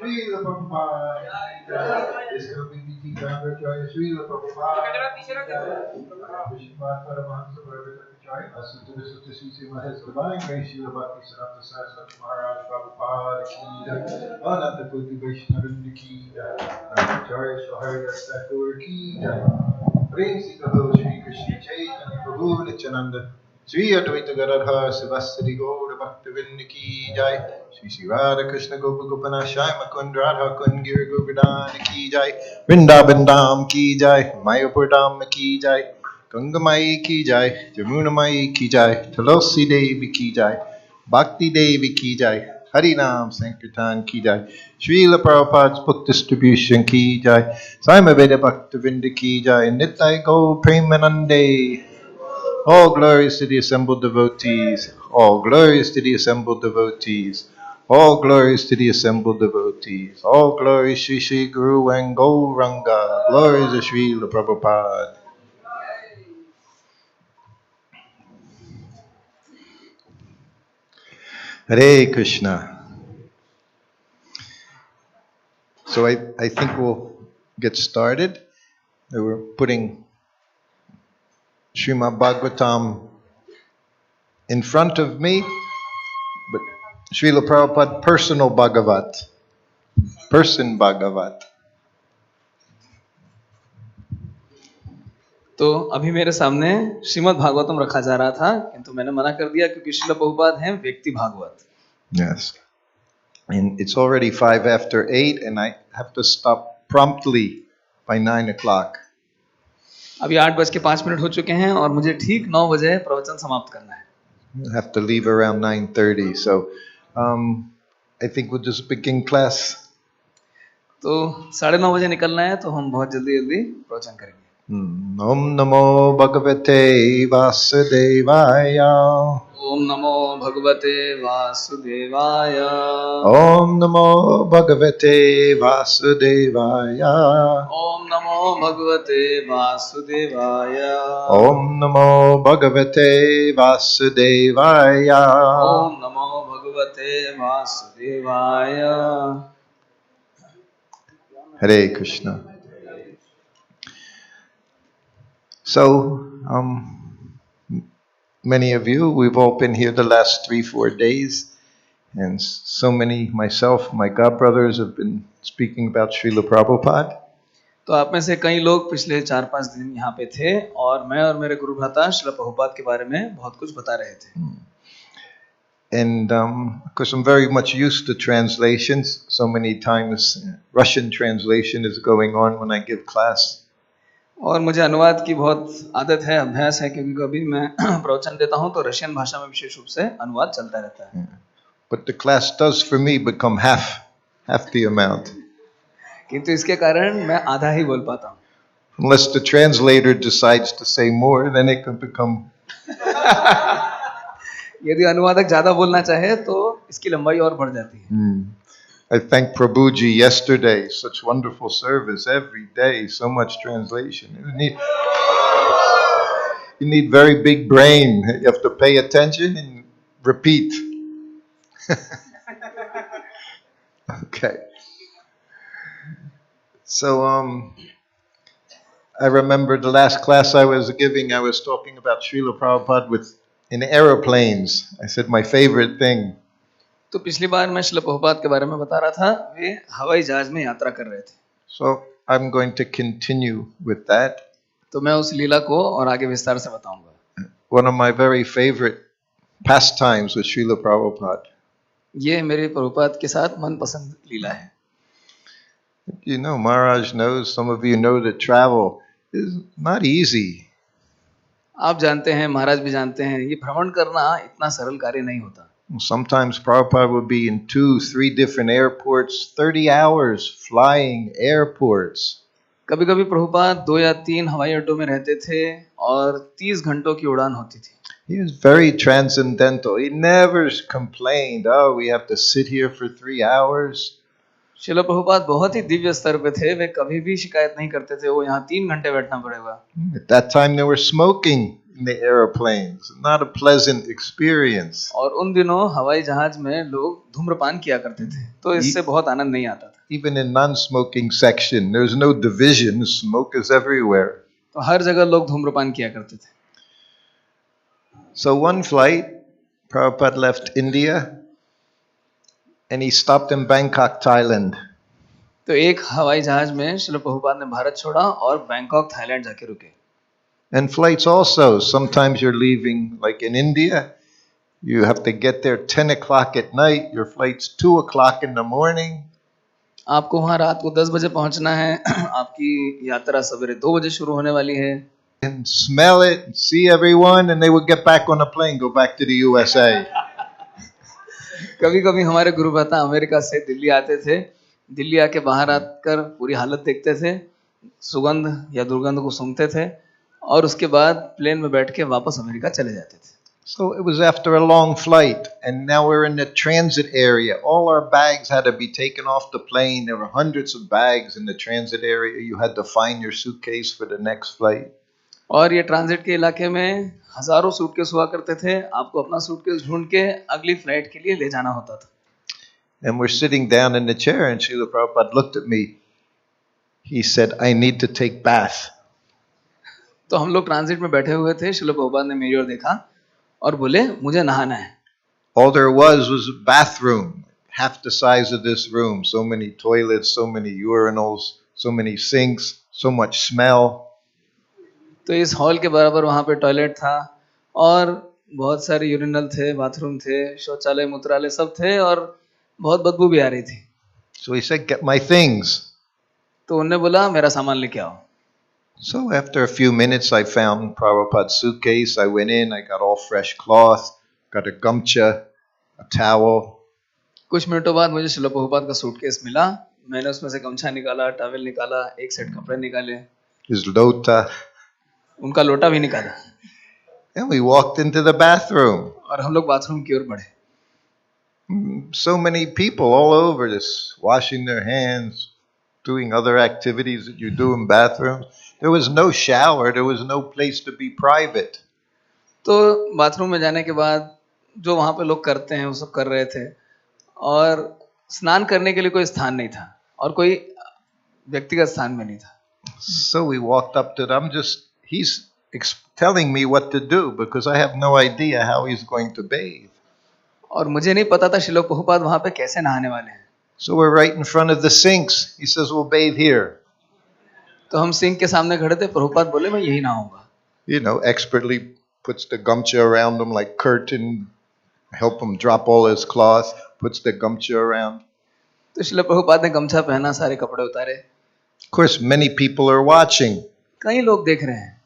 Srila Prabhupada, Iskcon Srila Prabhupada, Divine Grace, Srila Bhakti Siddhanta Saraswati Maharaja Prabhupada Ki, Ananta Koti Vaishnavindi Ki, Acharya Shaharya Thakur Ki, Prem Sita Ho Shri Krishna Chaitanya Prabhu Nityananda, Shri Advaita Gadadhar Sivasadi Gaura Bhaktivinoda Ki Jai, Shri Radha Krishna Gopa Gopana Shai Makund Radha Kund Giri Govardhana Ki Jai, Vrindavan Dham Ki Jai, Mayapur Dham Ki Jai, Gangamai Ki Jai, Jamunamai Ki Jai, Tulsi Devi Ki Jai, Bhakti Devi Ki Jai, Harinam Sankirtan Ki Jai, Srila Prabhupada's book distribution Ki Jai, Swami Veda Bhaktivinda Ki Jai, Nitai Go Premanande. All glories to the assembled devotees. All glories to the assembled devotees. All glories to the assembled devotees. All glories Shri Shri Guru and Gauranga. Glories to Srila Prabhupada. Hare Krishna. So I think we'll get started. We're putting Srimad Bhagavatam in front of me, but Srila Prabhupada personal Bhagavat, person Bhagavat. तो अभी मेरे सामने श्रीमद् भागवतम रखा जा रहा था, किंतु मैंने मना कर दिया क्योंकि श्रील प्रभुपाद हैं व्यक्ति Bhagavat. Yes, and it's already 5 after 8, and I have to stop promptly by 9 o'clock. अभी 8:05 हो चुके हैं और मुझे ठीक 9 बजे प्रवचन समाप्त करना है. I have to leave around 9:30, so I think we'll just begin class. तो 9:30 बजे निकलना है, तो हम बहुत जल्दी प्रवचन करेंगे. Om Namo Bhagavate Vasudevaya. ओम नमो भगवते वासुदेवाय. Om Namo Bhagavate Vasudevaya. ओम नमो भगवते वासुदेवाय. Om Namo Bhagavate Vasudevaya. ओम नमो भगवते वासुदेवाय. Hare Krishna. So, many of you, we've all been here the last 3-4 days, and so many, myself, my godbrothers have been speaking about Srila Prabhupada. तो आप में से कई लोग पिछले 4-5 दिन यहाँ पे थे और मैं और मेरे गुरु भ्राता श्रील प्रभुपाद के बारे में बहुत कुछ बता रहे थे. And because I'm very much used to translations, so many times Russian translation is going on when I give class. और मुझे अनुवाद की बहुत आदत है, अभ्यास है, क्योंकि कभी मैं प्रवचन देता हूँ तो रशियन भाषा में विशेष रूप से अनुवाद चलता रहता है. But the class does for me become half the amount. किंतु इसके कारण मैं आधा ही बोल पाता हूँ. Unless the translator decides to say more, then it can become. यदि अनुवादक ज्यादा बोलना चाहे तो इसकी लंबाई और बढ़ जाती है. I thank Prabhuji yesterday. Such wonderful service every day. So much translation. You need very big brain. You have to pay attention and repeat. Okay. So I remember the last class I was giving, I was talking about Srila Prabhupada in aeroplanes. I said my favorite thing. तो पिछली बार मैं श्रील प्रभुपाद के बारे में बता रहा था, वे हवाई जहाज में यात्रा कर रहे थे. So I'm going to continue with that. तो मैं उस लीला को और आगे विस्तार से बताऊंगा. One of my very favorite pastimes with Srila Prabhupada. ये मेरे प्रभुपाद के साथ मनपसंद लीला है. You know, Maharaj knows, some of you know that travel is not easy. आप जानते हैं, महाराज भी जानते हैं, ये भ्रमण करना इतना सरल कार्य नहीं होता. Sometimes Prabhupada would be in 2-3 different airports, 30 hours flying airports. कभी-कभी प्रभुपाद 2 या 3 हवाई अड्डों में रहते थे और 30 घंटों की उड़ान होती थी. He was very transcendental. He never complained, oh, we have to sit here for 3 hours. Srila Prabhupada बहुत ही दिव्य स्तर पे थे, वे कभी भी शिकायत नहीं करते थे, वो यहाँ 3 घंटे बैठना पड़ेगा. At that time they were smoking in the airplanes. Not a pleasant experience. और उन दिनों हवाई जहाज में लोग धूम्रपान किया करते थे, तो इससे बहुत आनंद नहीं आता था. Even in non-smoking section, there's no division. Smoke is everywhere. तो हर जगह लोग धूम्रपान किया करते थे. So one flight, Prabhupada left India and he stopped in Bangkok, Thailand. तो एक हवाई जहाज में श्रील प्रभुपाद ने भारत छोड़ा और बैंकॉक थाईलैंड जाके रुके. And flights also, sometimes you're leaving, like in India, you have to get there 10 o'clock at night, your flight's 2 o'clock in the morning. आपको वहाँ रात को 10 बजे पहुँचना है, आपकी यात्रा सवेरे 2 बजे शुरू होने वाली है. And smell it, see everyone, and they would get back on a plane, go back to the USA. कभी-कभी हमारे गुरु भ्राता अमेरिका से दिल्ली आते थे, दिल्ली आके बाहर आकर पूरी हालत देखते थे, सुगंध या दुर्गंध को सूंघते थे और उसके बाद प्लेन में बैठ के वापस अमेरिका चले जाते थे. So it was after a long flight, and now we're in the transit area. All our bags had to be taken off the plane. There were hundreds of bags in the transit area. You had to find your suitcase for the next flight. और ये transit के इलाके में हजारों suitcase हुआ करते थे, आपको अपना सूटकेस ढूंढ के अगली फ्लाइट के लिए ले जाना होता था. And we're sitting down in the chair, and Srila Prabhupada looked at me. He said, I need to take bath. तो हम लोग ट्रांजिट में बैठे हुए थे, श्रील प्रभुपाद ने मेरी ओर देखा और बोले, मुझे नहाना है. All there was a bathroom, half the size of this room. So many toilets, so many urinals, so many sinks, so much smell. तो इस हॉल के बराबर वहाँ पे टॉयलेट था और बहुत सारे यूरिनल थे, बाथरूम थे, शौचालय, मूत्रालय सब थे और बहुत बदबू भी आ रही थी. So he said, get my things. तो उन्होंने बोला, मेरा सामान लेके आओ. So after a few minutes, I found Prabhupada's suitcase. I went in, I got all fresh cloth, got a gamcha, a towel. कुछ मिनटों बाद मुझे श्रील प्रभुपाद का सूटकेस मिला. मैंने उसमें से गमछा निकाला, टॉवेल निकाला, एक सेट कपड़े निकाले, His lota. उनका लोटा भी निकाला. And we walked into the bathroom. और हम लोग बाथरूम की ओर बढ़े. So many people all over this, washing their hands, doing other activities that you do in bathrooms. There was no shower. There was no place to be private. तो bathroom में जाने के बाद जो वहाँ पे लोग करते हैं वो सब कर रहे थे और स्नान करने के लिए कोई स्थान नहीं था और कोई व्यक्तिगत स्थान में नहीं था. So we walked up to them. He's telling me what to do because I have no idea how he's going to bathe. और मुझे नहीं पता था श्रील प्रभुपाद वहाँ पे कैसे नहाने वाले हैं. So we're right in front of the sinks. He says, we'll bathe here. तो हम सिंक के सामने खड़े थे. प्रभुपाद बोले, मैं यही नहाऊंगा. You know, expertly puts the gamcha around him like curtain, help him drop all his cloth, puts the gamcha around. तो श्रील प्रभुपाद ने गमछा पहना, सारे कपड़े उतारे. Of course, many people are watching. कई लोग देख रहे हैं.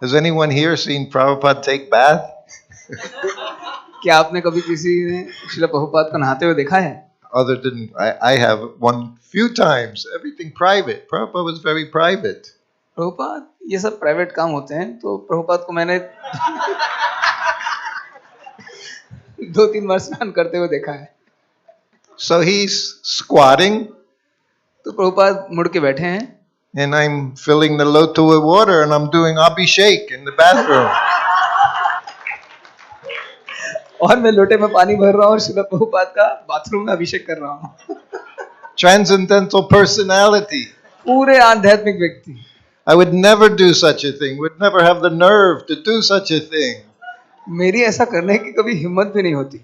Has anyone here seen Prabhupada take bath? क्या आपने कभी किसी ने श्रील प्रभुपाद को नहाते हुए देखा है? Other than I have one few times. Everything private. Prabhupada was very private. Prabhupada ये सब प्राइवेट काम होते हैं, तो प्रभुपाद को मैंने 2-3 बार स्नान करते हुए देखा है। So he's squatting, तो प्रभुपाद मुड़ के बैठे हैं and I'm filling the lotu with water, and I'm doing abhishek in the bathroom. और मैं लोटे में पानी भर रहा हूँ और श्रील प्रभुपाद का बाथरूम में अभिषेक कर रहा हूँ। Transcendental personality. पूरे आध्यात्मिक व्यक्ति। I would never do such a thing, would never have the nerve to do such a thing. मेरी ऐसा करने की कभी हिम्मत भी नहीं होती।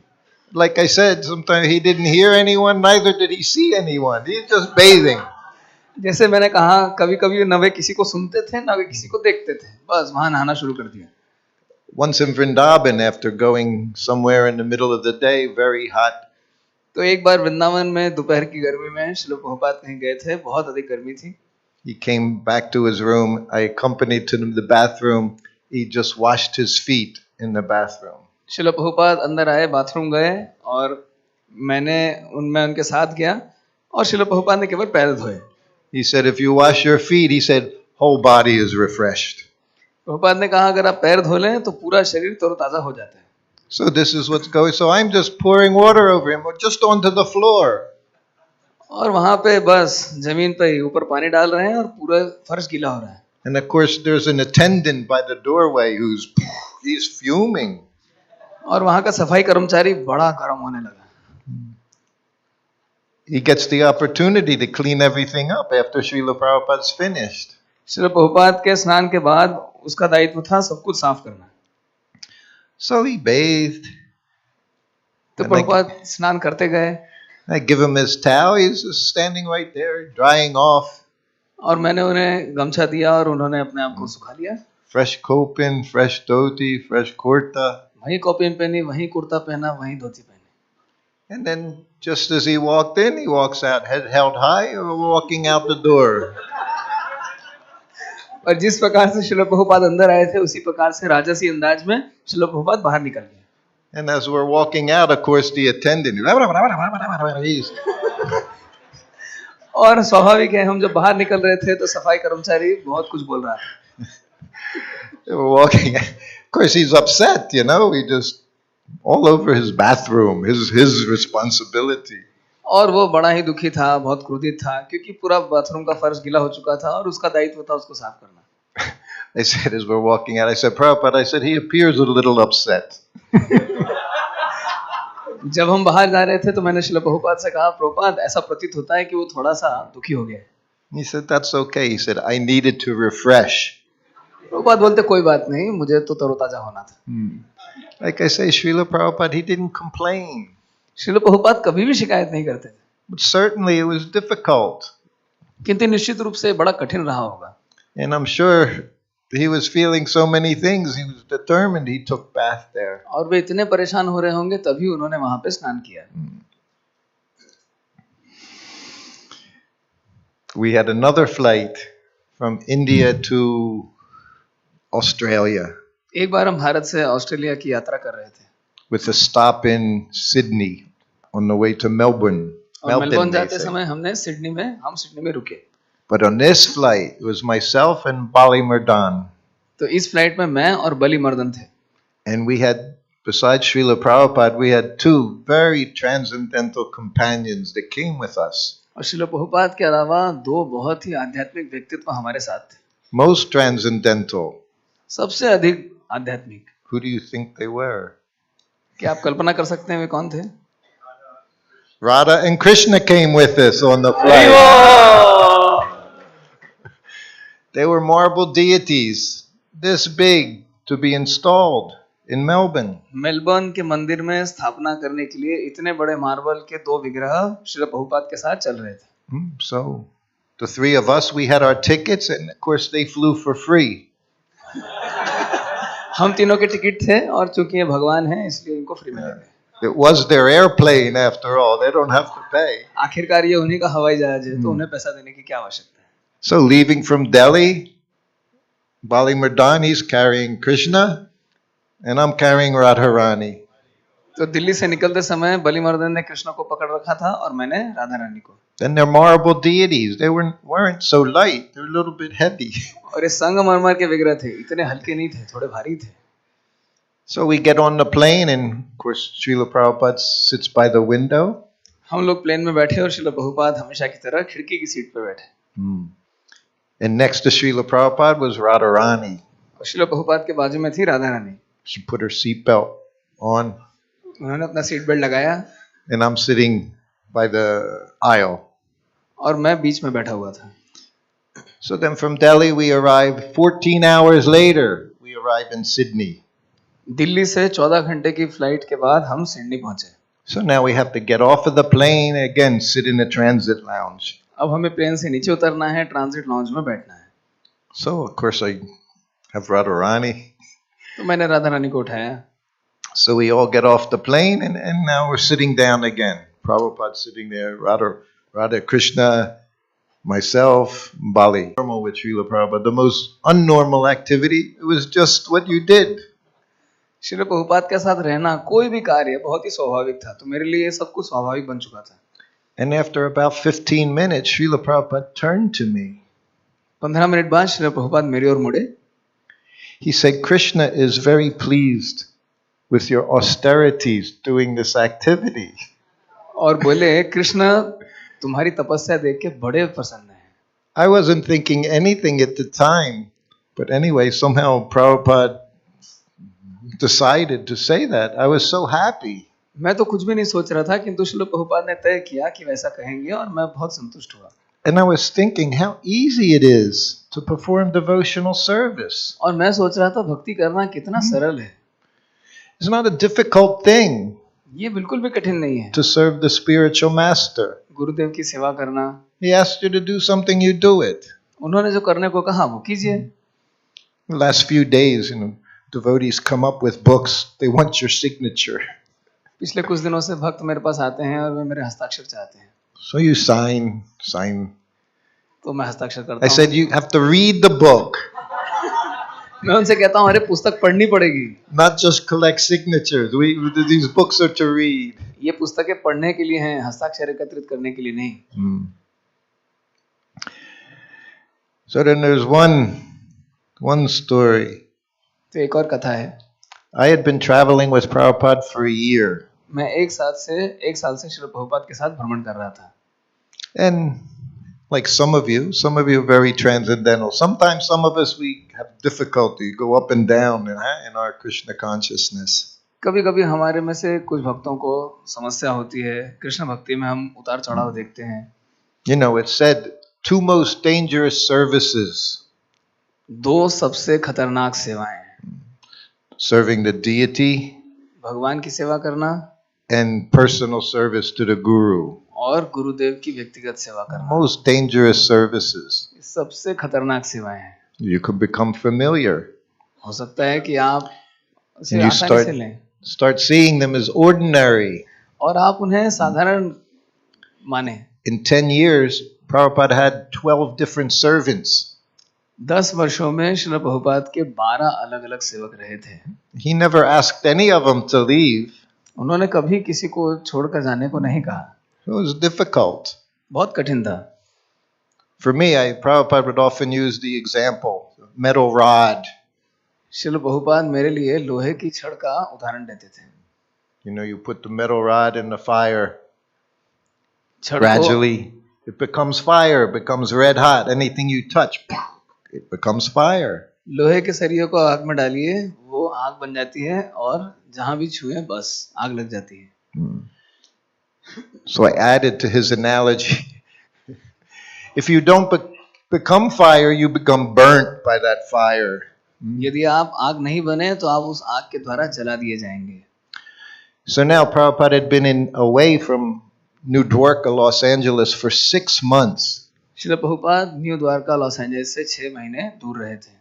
Like I said, sometimes he didn't hear anyone, neither did he see anyone. He's just bathing. जैसे मैंने कहा, कभी कभी न वे किसी को सुनते थे न वे किसी को देखते थे, बस वहां नहाना शुरू कर दिया। Once in Vrindavan, after going somewhere in the middle of the day, very hot, तो एक बार वृंदावन में दोपहर की गर्मी में श्रील प्रभुपाद कहीं गए थे, बहुत अधिक गर्मी थी। he came back to his room. I accompanied to the bathroom. He just washed his feet in the bathroom. Srila Prabhupada अंदर आए, बाथरूम गए और मैंने उनके साथ गया और श्रील प्रभुपाद ने केवल पैर धोए। He said, if you wash your feet, he said, whole body is refreshed. Prabhupada ने कहा, अगर आप पैर धो लें तो पूरा शरीर तरोताजा हो जाता है। So this is what's going. So I'm just pouring water over him, just onto the floor. और वहां पे बस जमीन पे ही ऊपर पानी डाल रहे हैं और पूरा फर्श गीला हो रहा है। And of course, there's an attendant by the doorway he's fuming. और वहां का सफाई कर्मचारी बड़ा गर्म होने लगा। He gets the opportunity to clean everything up after Srila Prabhupada's finished. Srila Prabhupada के स्नान के बाद उसका दायित्व था सब कुछ साफ करना। So he bathed. तो प्रभुपाद स्नान करते गए। I give him his towel. He's just standing right there, drying off. और मैंने उन्हें गमछा दिया और उन्होंने अपने आप को सुखा लिया। Fresh kopin, fresh dhoti, fresh kurta. वही कॉपिन पहनी, वही कुर्ता पहना, वही धोती पहनी। And then just as he walked in, he walks out, head held high, or walking out the door. और जिस प्रकार से श्रील प्रभुपाद अंदर आए थे, उसी प्रकार से राजसी अंदाज में श्रील प्रभुपाद बाहर निकल गए। And as we're walking out, of course, the attendant, और स्वाभाविक है, हम जब बाहर निकल रहे थे तो सफाई कर्मचारी बहुत कुछ बोल रहा था। we're walking. Of course, he's upset, you know. He just all over his bathroom, his responsibility. और वो बड़ा ही दुखी था, बहुत क्रोधित था, क्योंकि पूरा बाथरूम का फर्श गीला हो चुका था और उसका दायित्व था उसको साफ करना। I said, as we're walking out, I said, Prabhupada, I said, he appears a little upset. जब हम बाहर जा रहे थे तो मैंने श्रील प्रभुपाद से कहा, प्रभुपाद ऐसा प्रतीत होता है कि वो थोड़ा सा दुखी हो गया। He said, that's okay. He said, I needed to refresh. Prabhupada बोलते, कोई बात नहीं, मुझे तो तरोताजा होना था। Like I say, Srila Prabhupada, he didn't complain. Srila Prabhupada कभी भी शिकायत नहीं करते थे। But certainly it was difficult. किंतु निश्चित रूप से बड़ा कठिन रहा होगा। And I'm sure he was feeling so many things. He was determined. He took bath there. और वे इतने परेशान हो रहे होंगे तभी उन्होंने वहां पे स्नान किया। We had another flight from India to Australia एक बार हम भारत से ऑस्ट्रेलिया की यात्रा कर रहे थे। with a stop in Sydney on the way to Melbourne. और मेलबर्न जाते समय हम सिडनी में रुके। But on this flight, it was myself and Bali Mardan. तो इस फ्लाइट में मैं और बली मर्दन थे। And we had, besides Srila Prabhupada, we had two very transcendental companions that came with us. और श्रील प्रभुपाद के अलावा दो बहुत ही आध्यात्मिक व्यक्तित्व हमारे साथ थे। Most transcendental. सबसे अधिक आध्यात्मिक। Who do you think they were? क्या आप कल्पना कर सकते हैं वे कौन थे? Radha and Krishna came with us on the flight. They were marble deities, this big, to be installed in Melbourne. Melbourne के मंदिर में स्थापना करने के लिए इतने बड़े मार्बल के दो विग्रह श्रील प्रभुपाद के साथ चल रहे थे। So the three of us, we had our tickets, and of course they flew for free. हम तीनों के टिकट थे और चूंकि ये भगवान हैं इसलिए इनको फ्री में मिले। It was their airplane after all. They don't have to pay. आखिरकार ये उन्हीं का हवाई जहाज है तो उन्हें पैसा देने की क्या आवश्यकता है। So leaving from Delhi, Bali Mardan, he's carrying Krishna, and I'm carrying Radharani. तो दिल्ली से निकलते समय बली मर्दन ने कृष्ण को पकड़ रखा था और मैंने राधा रानी को। Then they're marble deities. They weren't so light. They're a little bit heavy. और ये संगमरमर के विग्रह थे, इतने हल्के नहीं थे, थोड़े भारी थे. So we get on the plane, and of course Srila Prabhupada sits by the window. हम लोग प्लेन में बैठे और श्रील प्रभुपाद हमेशा की तरह खिड़की की सीट पे बैठे. And next to Srila Prabhupada was Radharani. और श्रील प्रभुपाद के बाजू में थी Radha Rani. She put her seatbelt on. उन्होंने अपना सीट बेल्ट लगाया. And I'm sitting by the aisle. और मैं बीच में बैठा हुआ था. So then from Delhi we arrived 14 hours later. We arrived in Sydney. Delhi से 14 घंटे की फ्लाइट के बाद हम सिडनी पहुंचे. So now we have to get off of the plane again, sit in the transit lounge. अब हमें प्लेन से नीचे उतरना है, ट्रांजिट लॉन्ज में बैठना है. So of course I have Radharani. तो मैंने राधा रानी को उठाया. So we all get off the plane, and now we're sitting down again. Prabhupada sitting there, Radha Krishna, myself, Bali. Normal with Srila Prabhupada, the most unnormal activity. It was just what you did. Srila Prabhupada के साथ रहना कोई भी कार्य बहुत ही स्वाभाविक था. तो मेरे लिए ये सब कुछ स्वाभाविक बन चुका था. And after about 15 minutes, Srila Prabhupada turned to me. 15 minute बाद श्रील प्रभुपाद मेरी ओर मुड़े. He said, Krishna is very pleased with your austerities doing this activity. और बोले, कृष्ण तुम्हारी तपस्या देख के बड़े प्रसन्न हैं. I wasn't thinking anything at the time, but anyway, somehow Prabhupada decided to say that. I was so happy. मैं तो कुछ भी नहीं सोच रहा था, किंतु श्रील प्रभुपाद ने तय किया कि वैसा कहेंगे और मैं बहुत संतुष्ट हुआ. And I was thinking how easy it is to perform devotional service. और मैं सोच रहा था भक्ति करना कितना सरल है. It's not a difficult thing. ये बिल्कुल भी कठिन नहीं है. To serve the spiritual master. गुरुदेव की सेवा करना. He asked you to do something, you do it. उन्होंने जो करने को कहा वो कीजिए. The last few days, devotees come up with books. They want your signature. पिछले कुछ दिनों से भक्त मेरे पास आते हैं और वे मेरे हस्ताक्षर चाहते हैं. So you sign. तो मैं हस्ताक्षर करता हूँ. I said you have to read the book. मैं उनसे कहता हूँ, अरे पुस्तक पढ़नी पड़ेगी. Not just collect signatures. These books are to read. ये पुस्तकें पढ़ने के लिए हैं, हस्ताक्षर एकत्रित करने के लिए नहीं. So then there's one story. तो एक और कथा है. I had been traveling with Prabhupada for a year. मैं एक साल से श्री प्रभुपाद के साथ भ्रमण कर रहा था. And like some of you are very transcendental. Sometimes some of us we have difficulty, go up and down in our Krishna consciousness. कभी-कभी हमारे में से कुछ भक्तों को समस्या होती है. कृष्ण भक्ति में हम उतार चढ़ाव देखते हैं. You know, it's said 2 most dangerous services. 2 सबसे खतरनाक सेवाएं. Serving the deity. भगवान की सेवा करना. And personal service to the guru. और गुरुदेव की व्यक्तिगत सेवा करना. Most dangerous services. सबसे खतरनाक सेवाएं हैं. You could become familiar. हो सकता है कि आप उसे आसानी से लें. Start seeing them as ordinary. और आप उन्हें साधारण माने. In 10 years, Prabhupada had 12 different servants. 10 वर्षों में श्रील प्रभुपाद के 12 अलग-अलग सेवक रहे थे. He never asked any of them to leave. उन्होंने कभी किसी को छोड़कर जाने को नहीं कहा. It was difficult. बहुत कठिन था. For me, Prabhupada would often use the example, metal rod. Srila Prabhupada मेरे लिए लोहे की छड़ का उदाहरण देते थे. You know, you put the metal rod in the fire. Gradually, it becomes fire, it becomes red hot. Anything you touch, it becomes fire. लोहे के सरिये को आग में डालिए, वो आग बन जाती है और जहां भी छुए बस आग लग जाती है. So I added to his analogy. If you don't become fire, you become burnt by that fire. यदि आप आग नहीं बने तो आप उस आग के द्वारा जला दिए जाएंगे. So now Prabhupada had been away from New Dwarka, Los Angeles for 6 months. Srila Prabhupada new Dwarka Los Angeles से 6 महीने दूर रहे थे.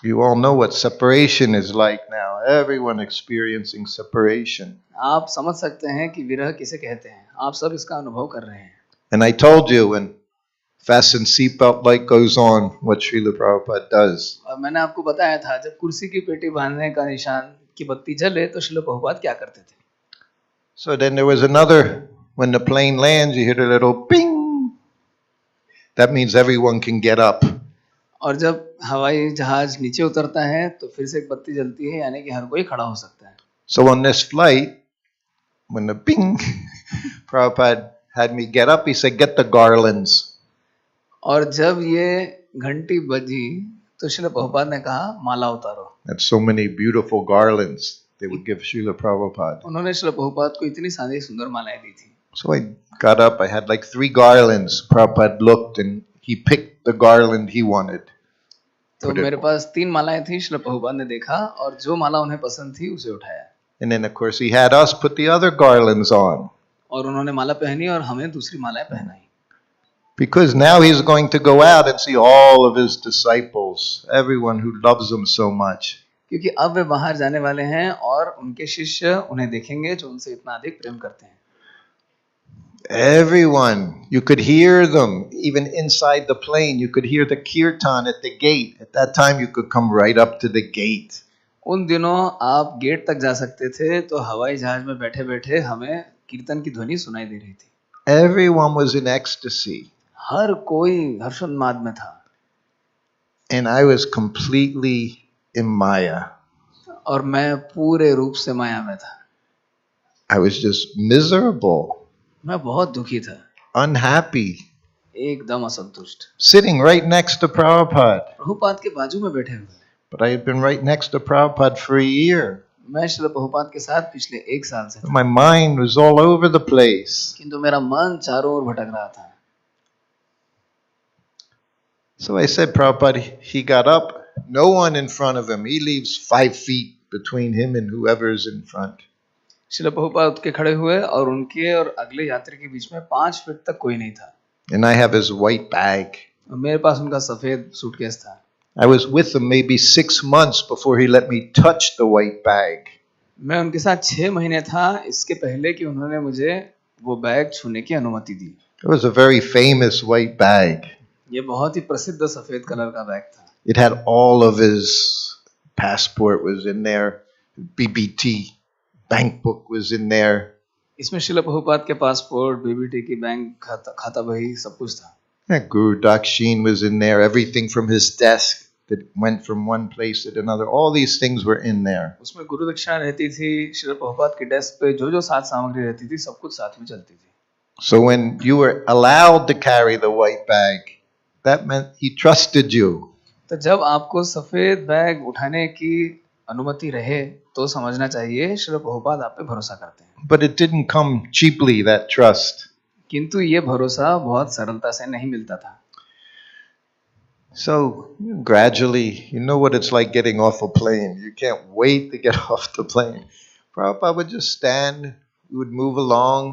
You all know what separation is like now. Everyone experiencing separation. आप समझ सकते हैं कि विरह किसे कहते हैं. आप सब इसका अनुभव कर रहे हैं. And I told you when fasten seatbelt light goes on, what Srila Prabhupada does. और मैंने आपको बताया था जब कुर्सी की पेटी बांधने का निशान की बत्ती जले तो श्रील प्रभुपाद क्या करते थे. So then there was another, when the plane lands, you hear a little ping. that means everyone can get up. और जब हवाई जहाज नीचे उतरता है तो फिर से एक बत्ती जलती है, यानी कि हर कोई खड़ा हो सकता है. So on this flight, when the bing, Prabhupada had me get up, he said, get the garlands. और जब ये घंटी बजी तो श्रील प्रभुपाद ने कहा माला उतारो. That's so many beautiful garlands they would give Srila Prabhupada. उन्होंने श्रील प्रभुपाद को इतनी सारी सुंदर मालाएं दी थी. So I got up, I had like 3 garlands. Prabhupada looked and he picked the garland he wanted. तो मेरे पास 3 मालाएं थी. श्रील प्रभुपाद ने देखा और जो माला उन्हें पसंद थी उसे उठाया. And then of course he had us put the other garlands on. और उन्होंने माला पहनी और हमें दूसरी मालाएं पहनाई. Because now he's going to go out and see all of his disciples, everyone who loves him so much. क्योंकि अब वे बाहर जाने वाले हैं और उनके शिष्य उन्हें देखेंगे जो उनसे इतना अधिक प्रेम करते हैं. Everyone, you could hear them even inside the plane. You could hear the Kirtan at the gate. At that time you could come right up to the gate. उन दिनों आप गेट तक जा सकते थे, तो हवाई जहाज में बैठे बैठे हमें कीर्तन की ध्वनि सुनाई दे रही थी. Everyone was in ecstasy. हर कोई हर्षोन्माद में था. And I was completely in Maya. और मैं पूरे रूप से माया में था. I was just miserable. मैं बहुत दुखी था. Unhappy. एकदम असंतुष्ट. Sitting right next to Prabhupada. Prabhupada के बाजू में बैठे हुए. But I had been right next to Prabhupada for a year. मैं श्रील प्रभुपाद के साथ पिछले 1 साल से था. My mind was all over the place. किंतु मेरा मन चारों ओर भटक रहा था. So I said, Prabhupada, he got up, no one in front of him. He leaves 5 feet between him and whoever's in front. Srila Prabhupada उठ के खड़े हुए और उनके और अगले यात्री के बीच में 5 फीट तक कोई नहीं था. And I have his white bag. और मेरे पास उनका सफेद सूटकेस था. I was with him maybe 6 months before he let me touch the white bag. मैं उनके साथ 6 महीने था इसके पहले कि उन्होंने मुझे वो बैग छूने की अनुमति दी. It was a very famous white bag. ये बहुत ही प्रसिद्ध सफेद कलर का बैग था. It had all of his passport was in there, BBT bank book was in there. इसमें श्रील प्रभुपाद के पासपोर्ट, बीबीटी की बैंक खाता बही सब कुछ था. Guru Dakshin was in there, everything from his desk that went from one place to another. All these things were in there. उसमें गुरु दक्षिणा रहती थी. श्रील प्रभुपाद की डेस्क पे जो जो साथ सामग्री रहती थी सब कुछ साथ में चलती थी. So when you were allowed to carry the white bag, that meant he trusted you. तो जब आपको सफेद बैग उठाने की अनुमति रहे तो समझना चाहिए श्रील प्रभुपाद आप पे भरोसा करते हैं. But it didn't come cheaply, that trust. किंतु ये भरोसा बहुत सरलता से नहीं मिलता था. So gradually, you know what it's like getting off a plane. You can't wait to get off the plane. Prabhupada would just stand, we would move along.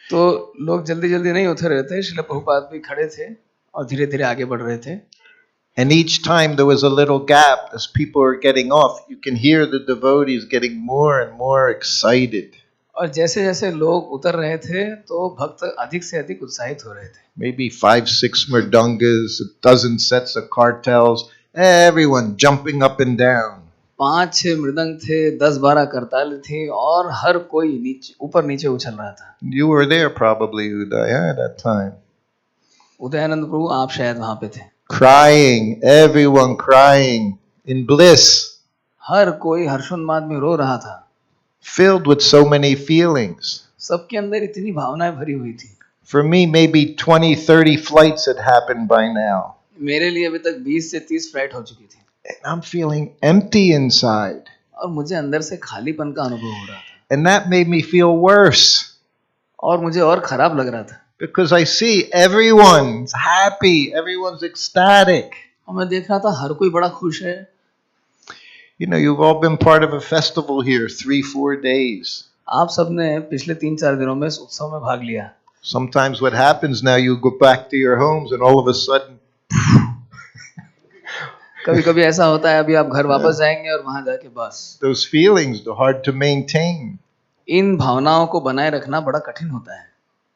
तो लोग जल्दी जल्दी नहीं उठे रहे थे. श्रील प्रभुपाद भी खड़े थे और धीरे धीरे आगे बढ़ रहे थे. And each time there was a little gap as people were getting off, you can hear the devotees getting more and more excited. और जैसे जैसे लोग उतर रहे थे तो भक्त अधिक से अधिक उत्साहित हो रहे थे. Maybe 5-6 mridangas, a dozen sets of kartals, everyone jumping up and down. 5-6 मृदंग थे, 10-12 करताल थी और हर कोई नीचे ऊपर नीचे उछल रहा था. You were there probably, Ujjain, at that time. Udayanand प्रभु आप शायद वहां पे थे. Crying, everyone crying in bliss. हर कोई हर्षोन्माद में रो रहा था. Filled with so many feelings. सबके अंदर इतनी भावनाएं भरी हुई थी. For me, maybe 20-30 flights had happened by now. मेरे लिए अभी तक 20 से 30 फ्लाइट हो चुकी थी. And I'm feeling empty inside. और मुझे अंदर से खालीपन का अनुभव हो रहा था. And that made me feel worse. और मुझे और खराब लग रहा था. Because I see everyone's happy, everyone's ecstatic. और मैं देख रहा था हर कोई बड़ा खुश है. You know, you've all been part of a festival here, 3-4 days. आप सबने पिछले 3-4 दिनों में इस उत्सव में भाग लिया. Sometimes what happens now, you go back to your homes and all of a sudden, कभी-कभी ऐसा होता है अभी आप घर वापस जाएंगे और वहां जाके बस. those feelings are hard to maintain. इन भावनाओं को बनाए रखना बड़ा कठिन होता है.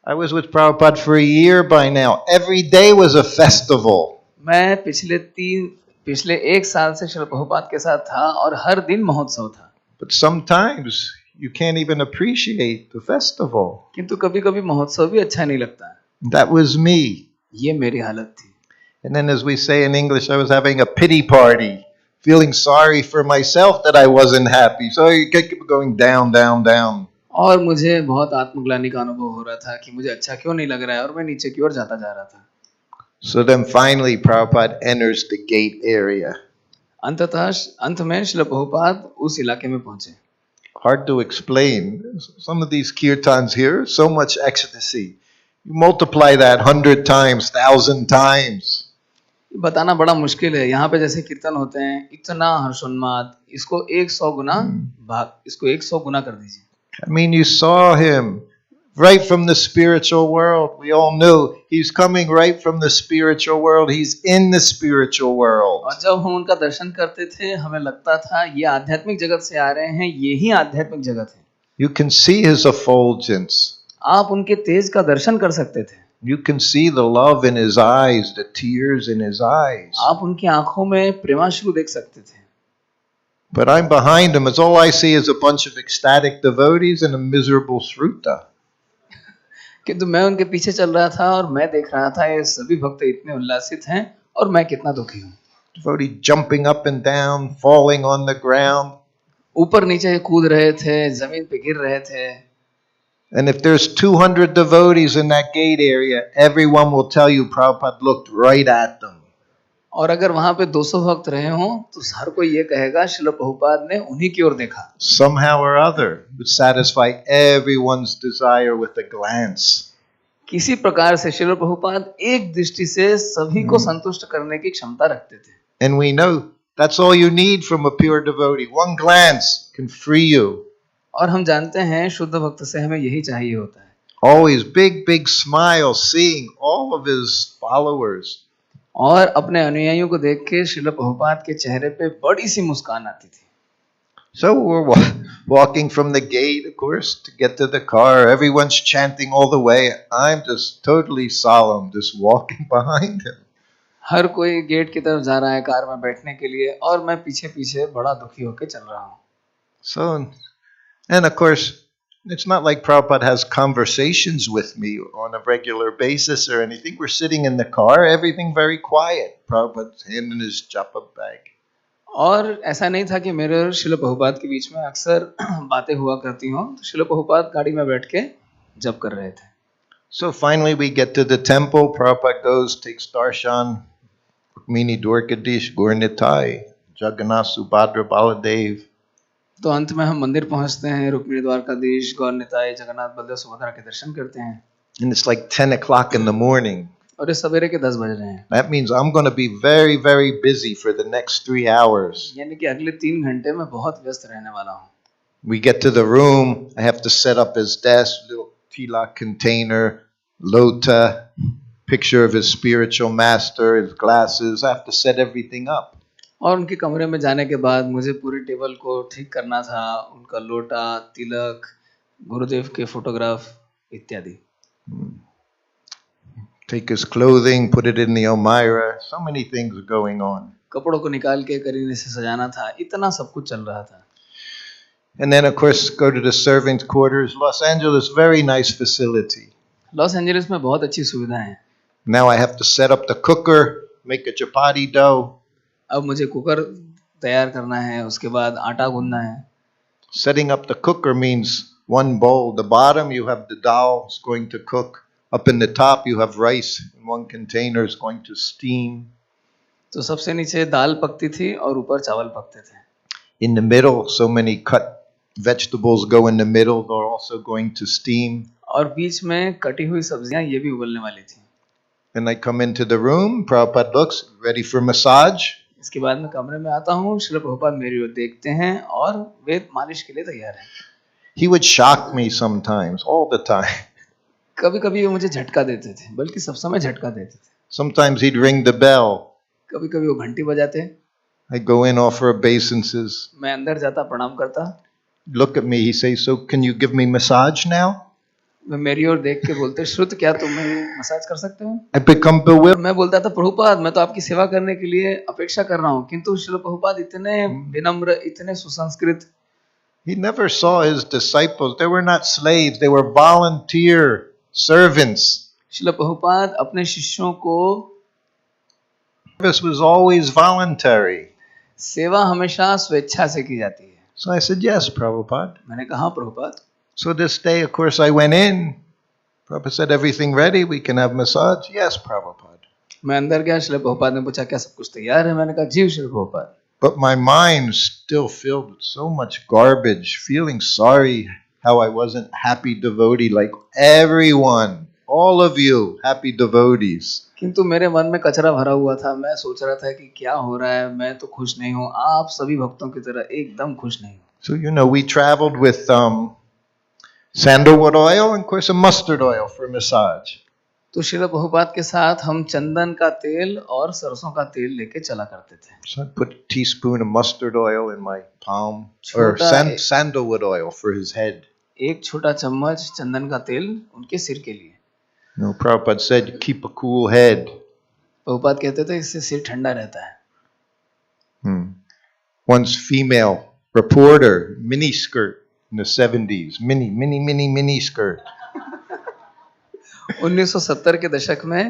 I was with Prabhupada for a year by now. Every day was a festival. मैं पिछले 1 साल से श्रील प्रभुपाद के साथ था और हर दिन महोत्सव था. But sometimes you can't even appreciate the festival. किंतु कभी-कभी महोत्सव भी अच्छा नहीं लगता. That was me. ये मेरी हालत थी. And then, as we say in English, I was having a pity party, feeling sorry for myself that I wasn't happy. So you keep going down, down, down. और मुझे बहुत आत्मग्लानि का अनुभव हो रहा था कि मुझे अच्छा क्यों नहीं लग रहा है, और मैं नीचे की ओर जाता जा रहा था. So then finally Prabhupada enters the gate area. अंत में श्रील प्रभुपाद उस इलाके में पहुंचे. Hard to explain. Some of these kirtans here, so much ecstasy. You multiply that 100 times, 1,000 times. बताना बड़ा मुश्किल है. यहाँ पे जैसे कीर्तन होते हैं, इतना हर्षोन्माद, इसको 100 गुना कर दीजिए. I mean, you saw him right from the spiritual world. We all knew he's coming right from the spiritual world. He's in the spiritual world. और जब हम उनका दर्शन करते थे, हमें लगता था ये आध्यात्मिक जगत से आ रहे हैं, ये ही आध्यात्मिक जगत है. You can see his effulgence. आप उनके तेज का दर्शन कर सकते थे. You can see the love in his eyes, the tears in his eyes. आप उनकी आंखों में प्रेमाश्रु देख सकते थे. But I'm behind him. As all I see is a bunch of ecstatic devotees and a miserable Sruta. किंतु मैं उनके पीछे चल रहा था और मैं देख रहा था ये सभी भक्त इतने उल्लासित हैं और मैं कितना दुखी हूँ. Devotee jumping up and down, falling on the ground. ऊपर नीचे कूद रहे थे, जमीन पे गिर रहे थे. And if there's 200 devotees in that gate area, everyone will tell you Prabhupada looked right at them. और अगर वहां पे 200 भक्त रहे हों तो हर कोई ये कहेगा श्रील प्रभुपाद ने उन्हीं की ओर देखा. Somehow or other would satisfy everyone's desire with a glance. किसी प्रकार से श्रील प्रभुपाद एक दृष्टि से सभी को संतुष्ट करने की क्षमता रखते थे. And we know that's all you need from a pure devotee. One glance can free you. और हम जानते हैं शुद्ध भक्त से हमें यही चाहिए होता है. Always big smile seeing all of his followers. और अपने अनुयायियों को देख के श्रील प्रभुपाद के चेहरे पे बड़ी सी मुस्कान आती थी. So we're walking from the gate, of course, to get to the car. Everyone's chanting all the way. I'm just totally solemn, just walking behind him. हर कोई गेट की तरफ जा रहा है कार में बैठने के लिए और मैं पीछे पीछे बड़ा दुखी होकर चल रहा हूँ. So, and of course, it's not like Prabhupada has conversations with me on a regular basis or anything. We're sitting in the car, everything very quiet. Prabhupada's hand in his japa bag. और ऐसा नहीं था कि मेरे और श्रील प्रभुपाद के बीच में अक्सर बातें हुआ करती हों. तो श्रील प्रभुपाद गाड़ी में बैठ के जप कर रहे थे. So finally we get to the temple. Prabhupada goes, takes darshan, Rukmini Dwarkadish, Gaurnitai, Jagannath, Subhadra, Baladev. तो अंत में हम मंदिर पहुंचते हैं, रुक्मिणी द्वारकाधीश, गौरनिताय, जगन्नाथ बलदेव सुभद्रा के दर्शन करते हैं. And it's like 10 o'clock in the morning. और इस सवेरे के 10 बज रहे हैं. That means I'm going to be very, very busy for the next 3 hours. यानी कि अगले 3 घंटे में बहुत व्यस्त रहने वाला हूँ. We get to the room. I have to set up his desk, little tilak container, lota, picture of his spiritual master, his glasses. I have to set everything up. और उनके कमरे में जाने के बाद मुझे पूरी टेबल को ठीक करना था. उनका लोटा, तिलक, गुरुदेव के फोटोग्राफ इत्यादि. Take his clothing, put it in the Almira. So many things are going on. कपड़ों को निकाल के करीने से सजाना था. इतना सब कुछ चल रहा था. And then of course go to the servants' quarters. Los Angeles, very nice facility. Los Angeles में बहुत अच्छी सुविधा है. Now I have to set up the cooker, make a chapati dough. अब मुझे कुकर तैयार करना है, उसके बाद आटा गूंदना है. Setting up the cooker means one bowl. The bottom you have the dal is going to cook. Up in the top you have rice in one container is going to steam. तो सबसे नीचे दाल पकती थी और ऊपर चावल पकते थे. In the middle, so many cut vegetables go in the middle. They're also going to steam. और बीच में कटी हुई सब्जियां ये भी उबलने वाली थी. Then I come into the room. Prabhupada looks ready for massage. इसके बाद मैं कमरे में आता हूँ. श्रील प्रभुपाद मेरी ओर देखते हैं और वे मालिश के लिए तैयार हैं. He would shock me sometimes, all the time. कभी कभी वो मुझे झटका देते थे, बल्कि सब समय झटका देते थे. Sometimes he'd ring the bell. कभी कभी वो घंटी बजाते. I go in, offer obeisances. मैं अंदर जाता, प्रणाम करता. Look at me. He says, "So can you give me massage now?" वे मेरी ओर देख के बोलते, श्रुत क्या तुम मसाज कर सकते हो? I become bewildered. मैं बोलता था, प्रभुपाद मैं तो आपकी सेवा करने के लिए अपेक्षा कर रहा हूँ, किंतु श्रील प्रभुपाद इतने विनम्र, इतने सुसंस्कृत. He never saw his disciples. They were not slaves. They were volunteer servants. Srila Prabhupada अपने शिष्यों को Service was always voluntary. सेवा हमेशा स्वेच्छा से की जाती है. So I said, yes, Prabhupada. मैंने कहा Prabhupada. So this day, of course, I went in. Prabhupada said, everything ready? We can have massage? Yes, Prabhupada. मैं अंदर गया. श्रील प्रभुपाद ने पूछा क्या सब कुछ तैयार है? मैंने कहा जी Srila Prabhupada. But my mind still filled with so much garbage, feeling sorry how I wasn't happy devotee like everyone, all of you, happy devotees. किंतु मेरे मन में कचरा भरा हुआ था. मैं सोच रहा था कि क्या हो रहा है, मैं तो खुश नहीं हूँ. आप सभी भक्तों की तरह एकदम खुश नहीं हूँ. So, we traveled with sandalwood oil and, of course, a mustard oil for massage. तो श्रील प्रभुपाद के साथ हम चंदन का तेल और सरसों का तेल लेके चला करते थे. So I put a teaspoon of mustard oil in my palm, or sandalwood oil for his head. एक छोटा चम्मच चंदन का तेल उनके सिर के लिए. Prabhupada said, keep a cool head. Prabhupada कहते थे इससे सिर ठंडा रहता है. Once female reporter, mini skirt in the 70s, mini skirt. 1970 के दशक में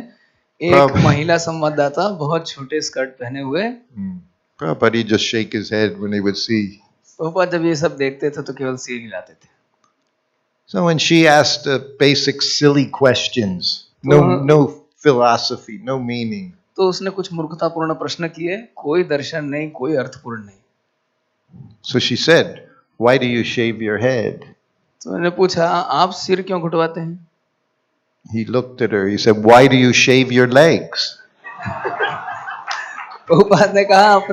एक महिला संवाददाता बहुत छोटे स्कर्ट पहने हुए. Prabhupada he just shake his head when he would see. Prabhupada जब ये सब देखते थे तो केवल सिर हिलाते थे. So when she asked the basic silly questions, no philosophy, no meaning. तो उसने कुछ मूर्खतापूर्ण प्रश्न किए, कोई दर्शन नहीं, कोई अर्थपूर्ण नहीं. So she said, why do you shave your head? तो मैंने पूछा आप सिर क्यों घुटवाते हैं? He looked at her. He said, why do you shave your legs? Prabhupada ने कहा आप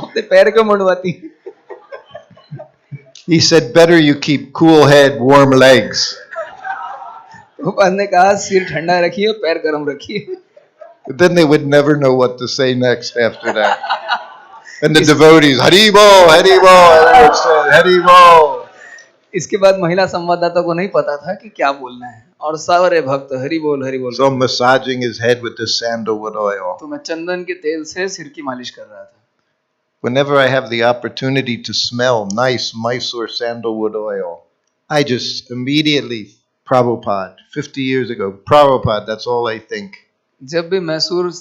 अपने पैर क्यों मुंडवाती हैं? He said, better you keep cool head, warm legs. Prabhupada ने कहा सिर ठंडा रखिए, पैर गर्म रखिए. But then they would never know what to say next after that. And the devotees, Hari Bol, Hari Bol, everyone said, Hari Bol. इसके बाद महिला संवाददाता को नहीं पता था कि क्या बोलना है और सारे भक्त हरि बोल हरि बोल. So massaging his head with the sandalwood oil. तो मैं चंदन के तेल से सिर की मालिश कर रहा था. Whenever I have the opportunity to smell nice Mysore sandalwood oil, I just immediately, Prabhupada, 50 years ago, Prabhupada, that's all I think. जब भी मैसूर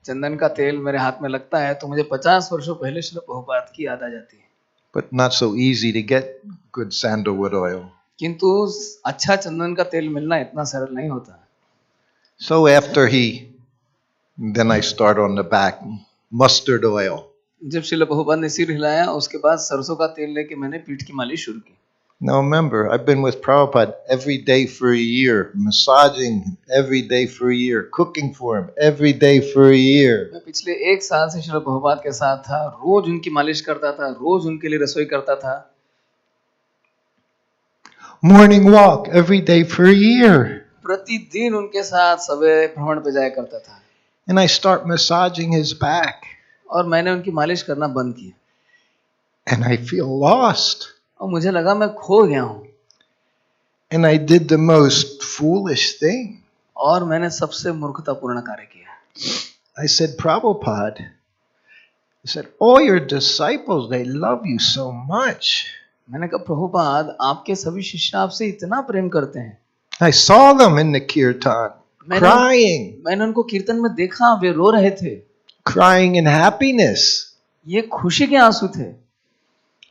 चंदन का तेल मेरे हाथ में लगता है तो मुझे 50 वर्षों पहले श्रील प्रभुपाद की याद आ जाती है. But not so easy to get good sandalwood oil. किंतु अच्छा चंदन का तेल मिलना इतना सरल नहीं होता. So after then I start on the back, mustard oil. जब श्रील प्रभुपाद ने सिर हिलाया उसके बाद सरसों का तेल लेके मैंने पीठ की मालिश शुरू की. Now remember, I've been with Prabhupada every day for a year, massaging him every day for a year, cooking for him every day for a year. मैं पिछले 1 साल से श्रील प्रभुपाद के साथ था, रोज उनकी मालिश करता था, रोज उनके लिए रसोई करता था. Morning walk every day for a year. प्रतिदिन उनके साथ सवेरे भ्रमण पे जाया करता था. And I start massaging his back. और मैंने उनकी मालिश करना बंद किया. And I feel lost. और मुझे लगा मैं खो गया हूँ. And I did the most foolish thing. और मैंने सबसे मूर्खतापूर्ण कार्य किया. I said, Prabhupada, I said, all your disciples, they love you so much. मैंने कहा प्रभुपाद आपके सभी शिष्य आपसे इतना प्रेम करते हैं. I saw them in the Kirtan, crying. मैंने उनको कीर्तन में देखा, वे रो रहे थे. Crying in happiness. ये खुशी के आंसू थे.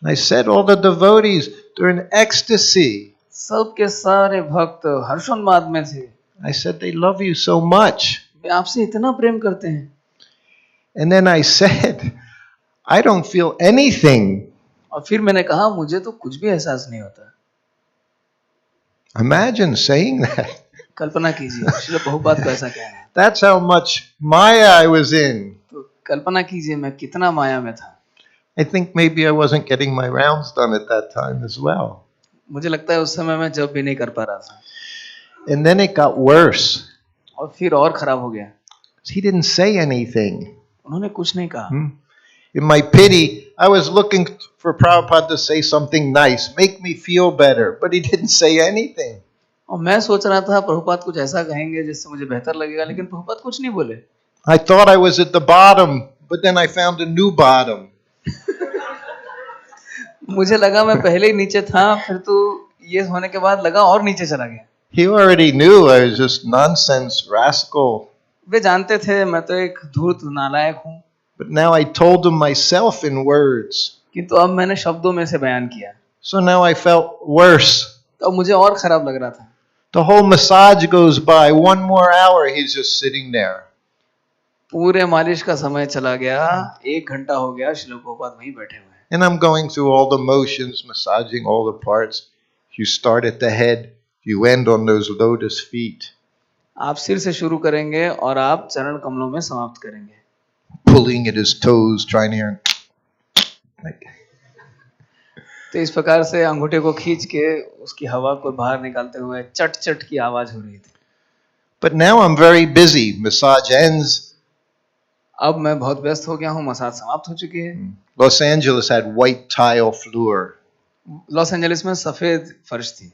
I said all the devotees, they're in ecstasy. सबके सारे भक्त हर्षोन्माद में थे. I said they love you so much. वे आपसे इतना प्रेम करते हैं. And then I said, I don't feel anything. और फिर मैंने कहा मुझे तो कुछ भी एहसास नहीं होता. Imagine saying that. कल्पना कीजिए श्रील प्रभुपाद को ऐसा कहना. That's how much Maya I was in. तो कल्पना कीजिए मैं कितना माया में था. I think maybe I wasn't getting my rounds done at that time as well. मुझे लगता है उस समय मैं जब भी नहीं कर पा रहा था. And then it got worse. और फिर और खराब हो गया. He didn't say anything. उन्होंने कुछ नहीं कहा. In my pity, I was looking for Prabhupada to say something nice, make me feel better, but he didn't say anything. और मैं सोच रहा था प्रभुपाद कुछ ऐसा कहेंगे जिससे मुझे बेहतर लगेगा, लेकिन प्रभुपाद कुछ नहीं बोले. I thought I was at the bottom, but then I found a new bottom. मुझे लगा मैं पहले ही नीचे था, फिर तो ये होने के बाद लगा और नीचे चला गया. He already knew I was just nonsense rascal. वे जानते थे मैं तो एक धूर्त नालायक हूँ, But now I told him myself in words. किंतु अब मैंने शब्दों में से बयान किया, So now I felt worse. तो अब मुझे और खराब लग रहा था. The whole massage goes by. 1 more hour, he's just sitting there. पूरे मालिश का समय चला गया, 1 घंटा हो गया, श्रील प्रभुपाद वहीं बैठे हुए हैं. And I'm going through all the motions, massaging all the parts. You start at the head, you end on those lotus feet. आप सिर से शुरू करेंगे और आप चरण कमलों में समाप्त करेंगे. Pulling at his toes, trying to hear like. तो इस प्रकार से अंगूठे को खींच के उसकी हवा को बाहर निकालते हुए चट चट की आवाज हो रही थी. But now I'm very busy. Massage ends. अब मैं बहुत व्यस्त हो गया हूँ, मसाज समाप्त हो चुकी है. Los Angeles had white tile floor. Los Angeles में सफेद फर्श थी.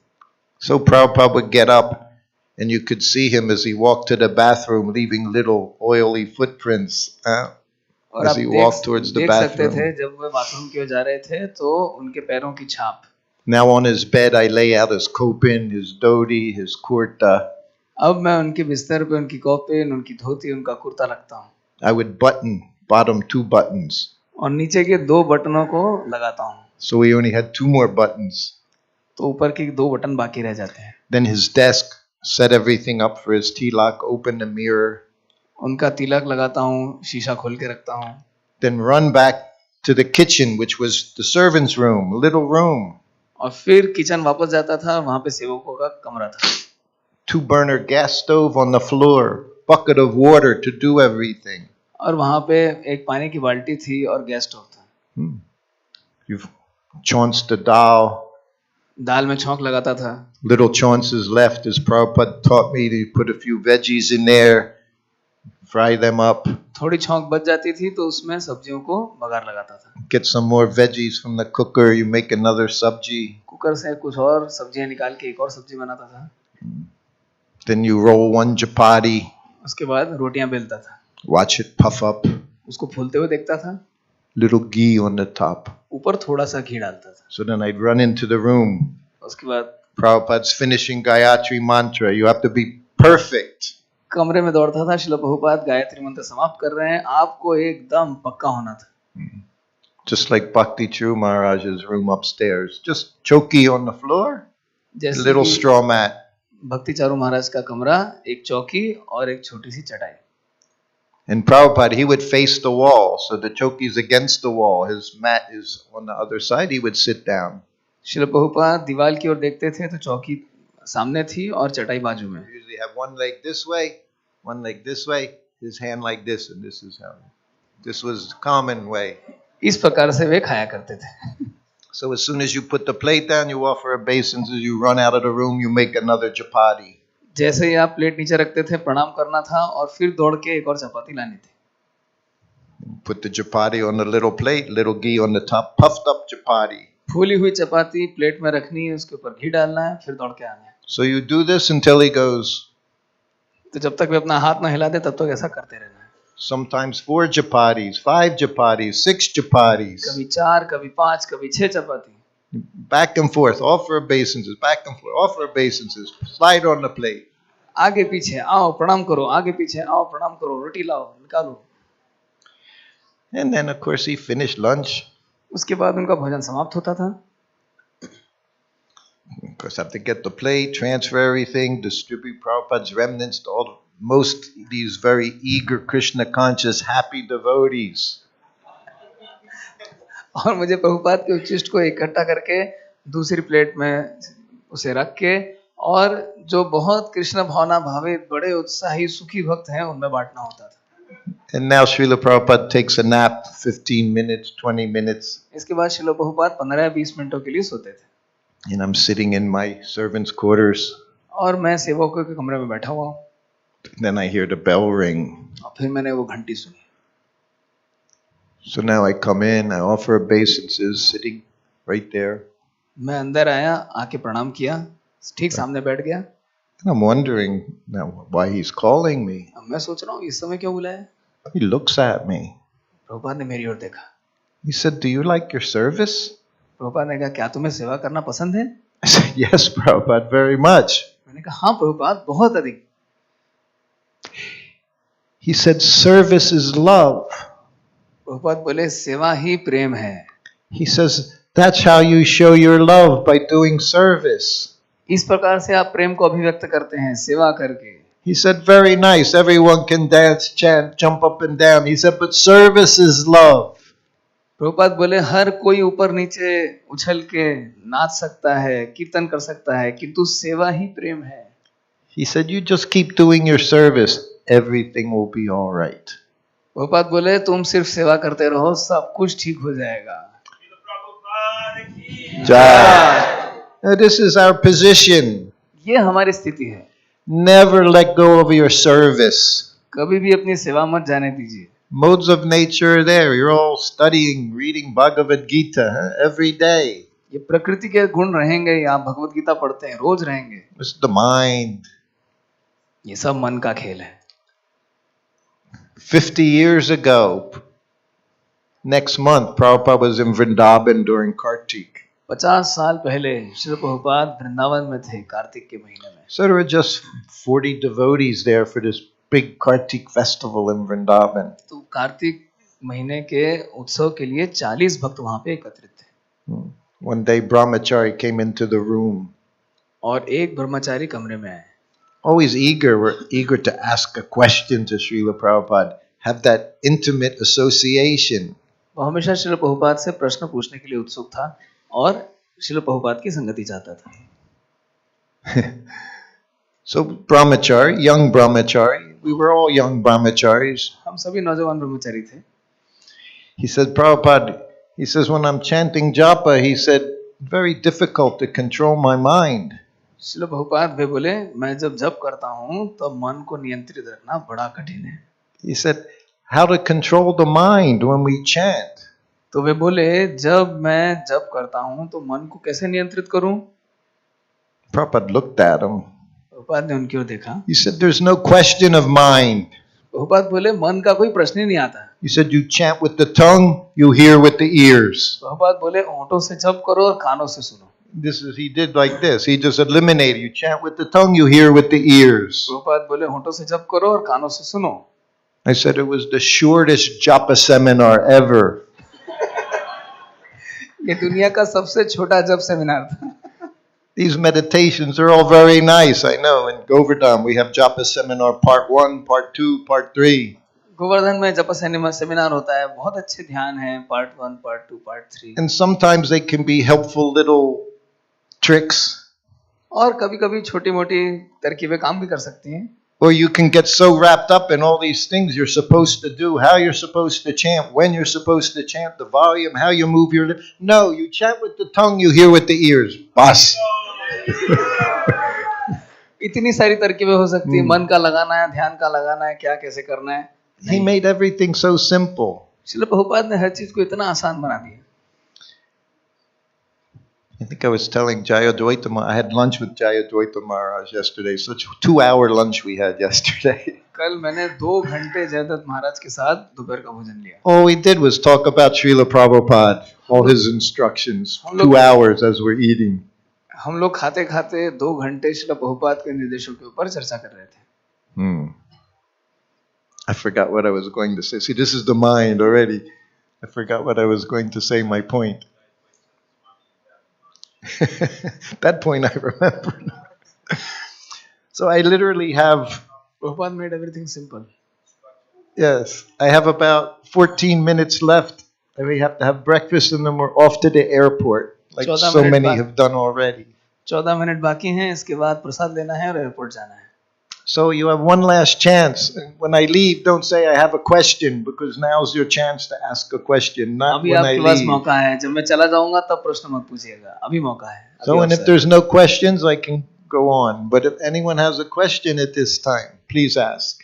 So Prabhupada would get up and you could see him as he walked to the bathroom, leaving little oily footprints और as आप he walked towards the देख सकते थे bathroom. जब वे बाथरूम की ओर जा रहे थे तो उनके पैरों की छाप. Now on his bed I lay out his kopin, his dhoti, his kurta. अब मैं उनके बिस्तर पे उनकी कॉपिन, उनकी धोती, उनका कुर्ता रखता हूँ. I would button bottom 2 buttons. और नीचे के 2 बटनों को लगाता हूँ. So we only had 2 more buttons. तो ऊपर के 2 बटन बाकी रह जाते हैं. Then his desk, set everything up for his tilak, open the mirror. उनका तिलक लगाता हूँ, शीशा खोल के रखता हूँ. Then run back to the kitchen, which was the servant's room, a little room. और फिर किचन वापस जाता था, वहाँ पे सेवकों का कमरा था. 2 burner gas stove on the floor, bucket of water to do everything. और वहाँ पे एक पानी की बाल्टी थी और गैस स्टोव था. You've chaunced the dal. दाल में छौंक लगाता था. Little chaunces left, as Prabhupada taught me, to put a few veggies in there, fry them up. थोड़ी छौंक बच जाती थी तो उसमें सब्जियों को बघार लगाता था. Get some more veggies from the cooker, you make another sabji. Cooker से कुछ और सब्जियां निकाल के एक और सब्जी बनाता था. Then you roll 1 chapati, उसके बाद रोटियां बेलता था. watch it puff up, उसको फूलते हुए देखता था. little ghee on the top. ऊपर थोड़ा सा घी डालता था. So then I'd run into the room. उसके बाद Prabhupada's finishing Gayatri mantra. You have to be perfect. कमरे में दौड़ता था. श्रील प्रभुपाद गायत्री मंत्र समाप्त कर रहे हैं, आपको एकदम पक्का होना था. Just like Bhakti True Maharaja's room upstairs. Just chokey on the floor, a जैसे little कि straw mat. भक्ति चारू महाराज का कमरा, एक चौकी और एक छोटी सी चटाई. And Prabhupada, he would face the wall. So the chokey's against the wall. His mat is on the other side. He would sit down. Srila Prabhupada दीवार की ओर देखते थे तो चौकी सामने थी और चटाई बाजू में. Usually have one leg this way, one leg this way, his hand like this, and this is how. This was the common way. इस प्रकार से वे खाया करते थे. So as soon as you put the plate down, you offer obeisance. As you run out of the room, you make another chapati. जैसे ही आप plate नीचे रखते थे, प्रणाम करना था और फिर दौड़ के एक और चपाती लानी थी. Put the chapati on the little plate, little ghee on the top, puffed up chapati. फूली हुई चपाती प्लेट में रखनी है, उसके ऊपर घी डालना है, फिर दौड़ के आना है. So you do this until he goes. तो जब तक वे अपना हाथ ना हिला दे तब तक ऐसा करते रहना है. Sometimes 4 chapatis, 5 chapatis, 6 chapatis. कभी 4, कभी 5, कभी 6 चपाती. Back and forth, offer obeisances, back and forth, offer obeisances, slide on the plate. आगे पीछे आओ प्रणाम करो, आगे पीछे आओ प्रणाम करो, रोटी लाओ निकालो. And then of course he finished lunch. उसके बाद उनका भोजन समाप्त होता था. Of course, have to get the plate, transfer everything, distribute Prabhupada's remnants to most these very eager Krishna conscious happy devotees. और मुझे प्रभुपाद के उच्छिष्ट को इकट्ठा करके दूसरी प्लेट में उसे रख के और जो बहुत कृष्ण भावना भावित बड़े उत्साही सुखी भक्त हैं उनमें बांटना होता था. And now Srila Prabhupada takes a nap, 15 minutes, 20 minutes. इसके बाद श्रील प्रभुपाद 15-20 मिनटों के लिए सोते थे. And I'm sitting in my servant's quarters. और मैं सेवकों के कमरे में बैठा हुआ हूँ. Then I hear the bell ring. और फिर मैंने वो घंटी सुनी. So now I come in, I offer obeisances, sitting right there. मैं अंदर आया, आके प्रणाम किया, ठीक सामने बैठ गया. And I'm wondering now why he's calling me. अब मैं सोच रहा हूँ इस समय क्यों बुलाया. He looks at me. Prabhupada ने मेरी ओर देखा. He said, "Do you like your service?" Prabhupada ने कहा क्या तुम्हें सेवा करना पसंद है. I said, "Yes, Prabhupada, very much." मैंने कहा हाँ प्रभुपाद, बहुत अधिक. He said, service is love. Prabhupada बोले सेवा ही प्रेम है. He says, that's how you show your love, by doing service. इस प्रकार से आप प्रेम को अभिव्यक्त करते हैं, सेवा करके. He said, very nice, everyone can dance, chant, jump up and down. He said, but service is love. Prabhupada बोले हर कोई ऊपर नीचे उछल के नाच सकता है, कीर्तन कर सकता है, किंतु सेवा ही प्रेम है. He said, you just keep doing your service, everything will be all right. Prabhupada बोले तुम सिर्फ सेवा करते रहो, सब कुछ ठीक हो जाएगा. Now, this is our position. ये हमारी स्थिति है. Never let go of your service. कभी भी अपनी सेवा मत जाने दीजिए. Modes of nature are there. You're all studying, reading Bhagavad Gita every day. ये प्रकृति के गुण रहेंगे. आप भगवत गीता पढ़ते हैं, रोज रहेंगे. It's the mind. ये सब मन का खेल है. 50 years ago, next month, Prabhupada was in Vrindavan during Kartik. 50 साल पहले श्री प्रभुपाद वृंदावन में थे कार्तिक के महीने में. So there were just 40 devotees there for this big Kartik festival in Vrindavan. तो कार्तिक महीने के उत्सव के लिए 40 भक्त वहां पे एकत्रित थे. One day Brahmachari came into the room. और एक ब्रह्मचारी कमरे में आए. Always eager to ask a question to Srila Prabhupada, have that intimate association. वो हमेशा श्रील प्रभुपाद से प्रश्न पूछने के लिए उत्सुक था और श्रील प्रभुपाद की संगति चाहता था. So Brahmachari, young Brahmachari, we were all young Brahmacharis. हम सभी नौजवान ब्रह्मचारी थे. He said, Prabhupada, he says, when I'm chanting japa, he said, very difficult to control my mind. Srila Prabhupada वे बोले मैं जब जप करता हूँ तो मन को नियंत्रित रखना बड़ा कठिन है. He said, how to control the mind when we chant? तो वे बोले जब मैं जप करता हूँ तो मन को कैसे नियंत्रित करूँ? Prabhupada looked at him. Prabhupada ने उनकी ओर देखा. He said, there's no question of mind. Prabhupada बोले मन का कोई प्रश्न ही नहीं आता. He said, you chant with the tongue, you hear with the ears. Prabhupada बोले होठों से जप करो और कानों से सुनो. He did like this. He just eliminated. You chant with the tongue, you hear with the ears. Prabhupada बोले होठों से जप करो और कानों से सुनो. I said it was the shortest japa seminar ever. ये दुनिया का सबसे छोटा जप सेमिनार था. These meditations are all very nice. I know in Govardhan we have japa seminar part 1, part 2, part 3. Govardhan में जप सेमिनार होता है. बहुत अच्छे ध्यान है. Part 1, part 2, part 3. And sometimes they can be helpful little tricks. और कभी-कभी छोटी-मोटी तरकीबें काम भी कर सकती हैं. Or you can get so wrapped up in all these things you're supposed to do, how you're supposed to chant, when you're supposed to chant, the volume, how you move your lips. No, you chant with the tongue, you hear with the ears. Bas. इतनी सारी तरकीबें हो सकती है. मन का लगाना है, ध्यान का लगाना है, क्या कैसे करना है. He made everything so simple. Srila Prabhupada ने हर चीज को इतना आसान बना दिया. I think I was telling Jayadvaita, I had lunch with Jayadvaita Maharaj yesterday. Such 2-hour lunch we had yesterday. कल मैंने 2 घंटे जयदत्त महाराज के साथ दोपहर का भोजन लिया. All we did was talk about Srila Prabhupada, all his instructions, 2 hours as we're eating. हम लोग खाते खाते 2 घंटे श्रील प्रभुपाद के निर्देशों के ऊपर चर्चा कर रहे थे. I forgot what I was going to say. See, this is the mind already. I forgot what I was going to say, my point. That point I remember. So I literally have... Prabhupada made everything simple. Yes, I have about 14 minutes left. And we have to have breakfast and then we're off to the airport. Like so many have done already. 14 minute बाकी हैं. इसके बाद प्रसाद लेना है और airport जाना है. So you have one last chance. When I leave, don't say I have a question, because now's your chance to ask a question, not when I leave. मौका है. जब मैं चला जाऊंगा तब प्रश्न मत पूछिएगा. अभी मौका है. So and if there's no questions, I can go on. But if anyone has a question at this time, please ask.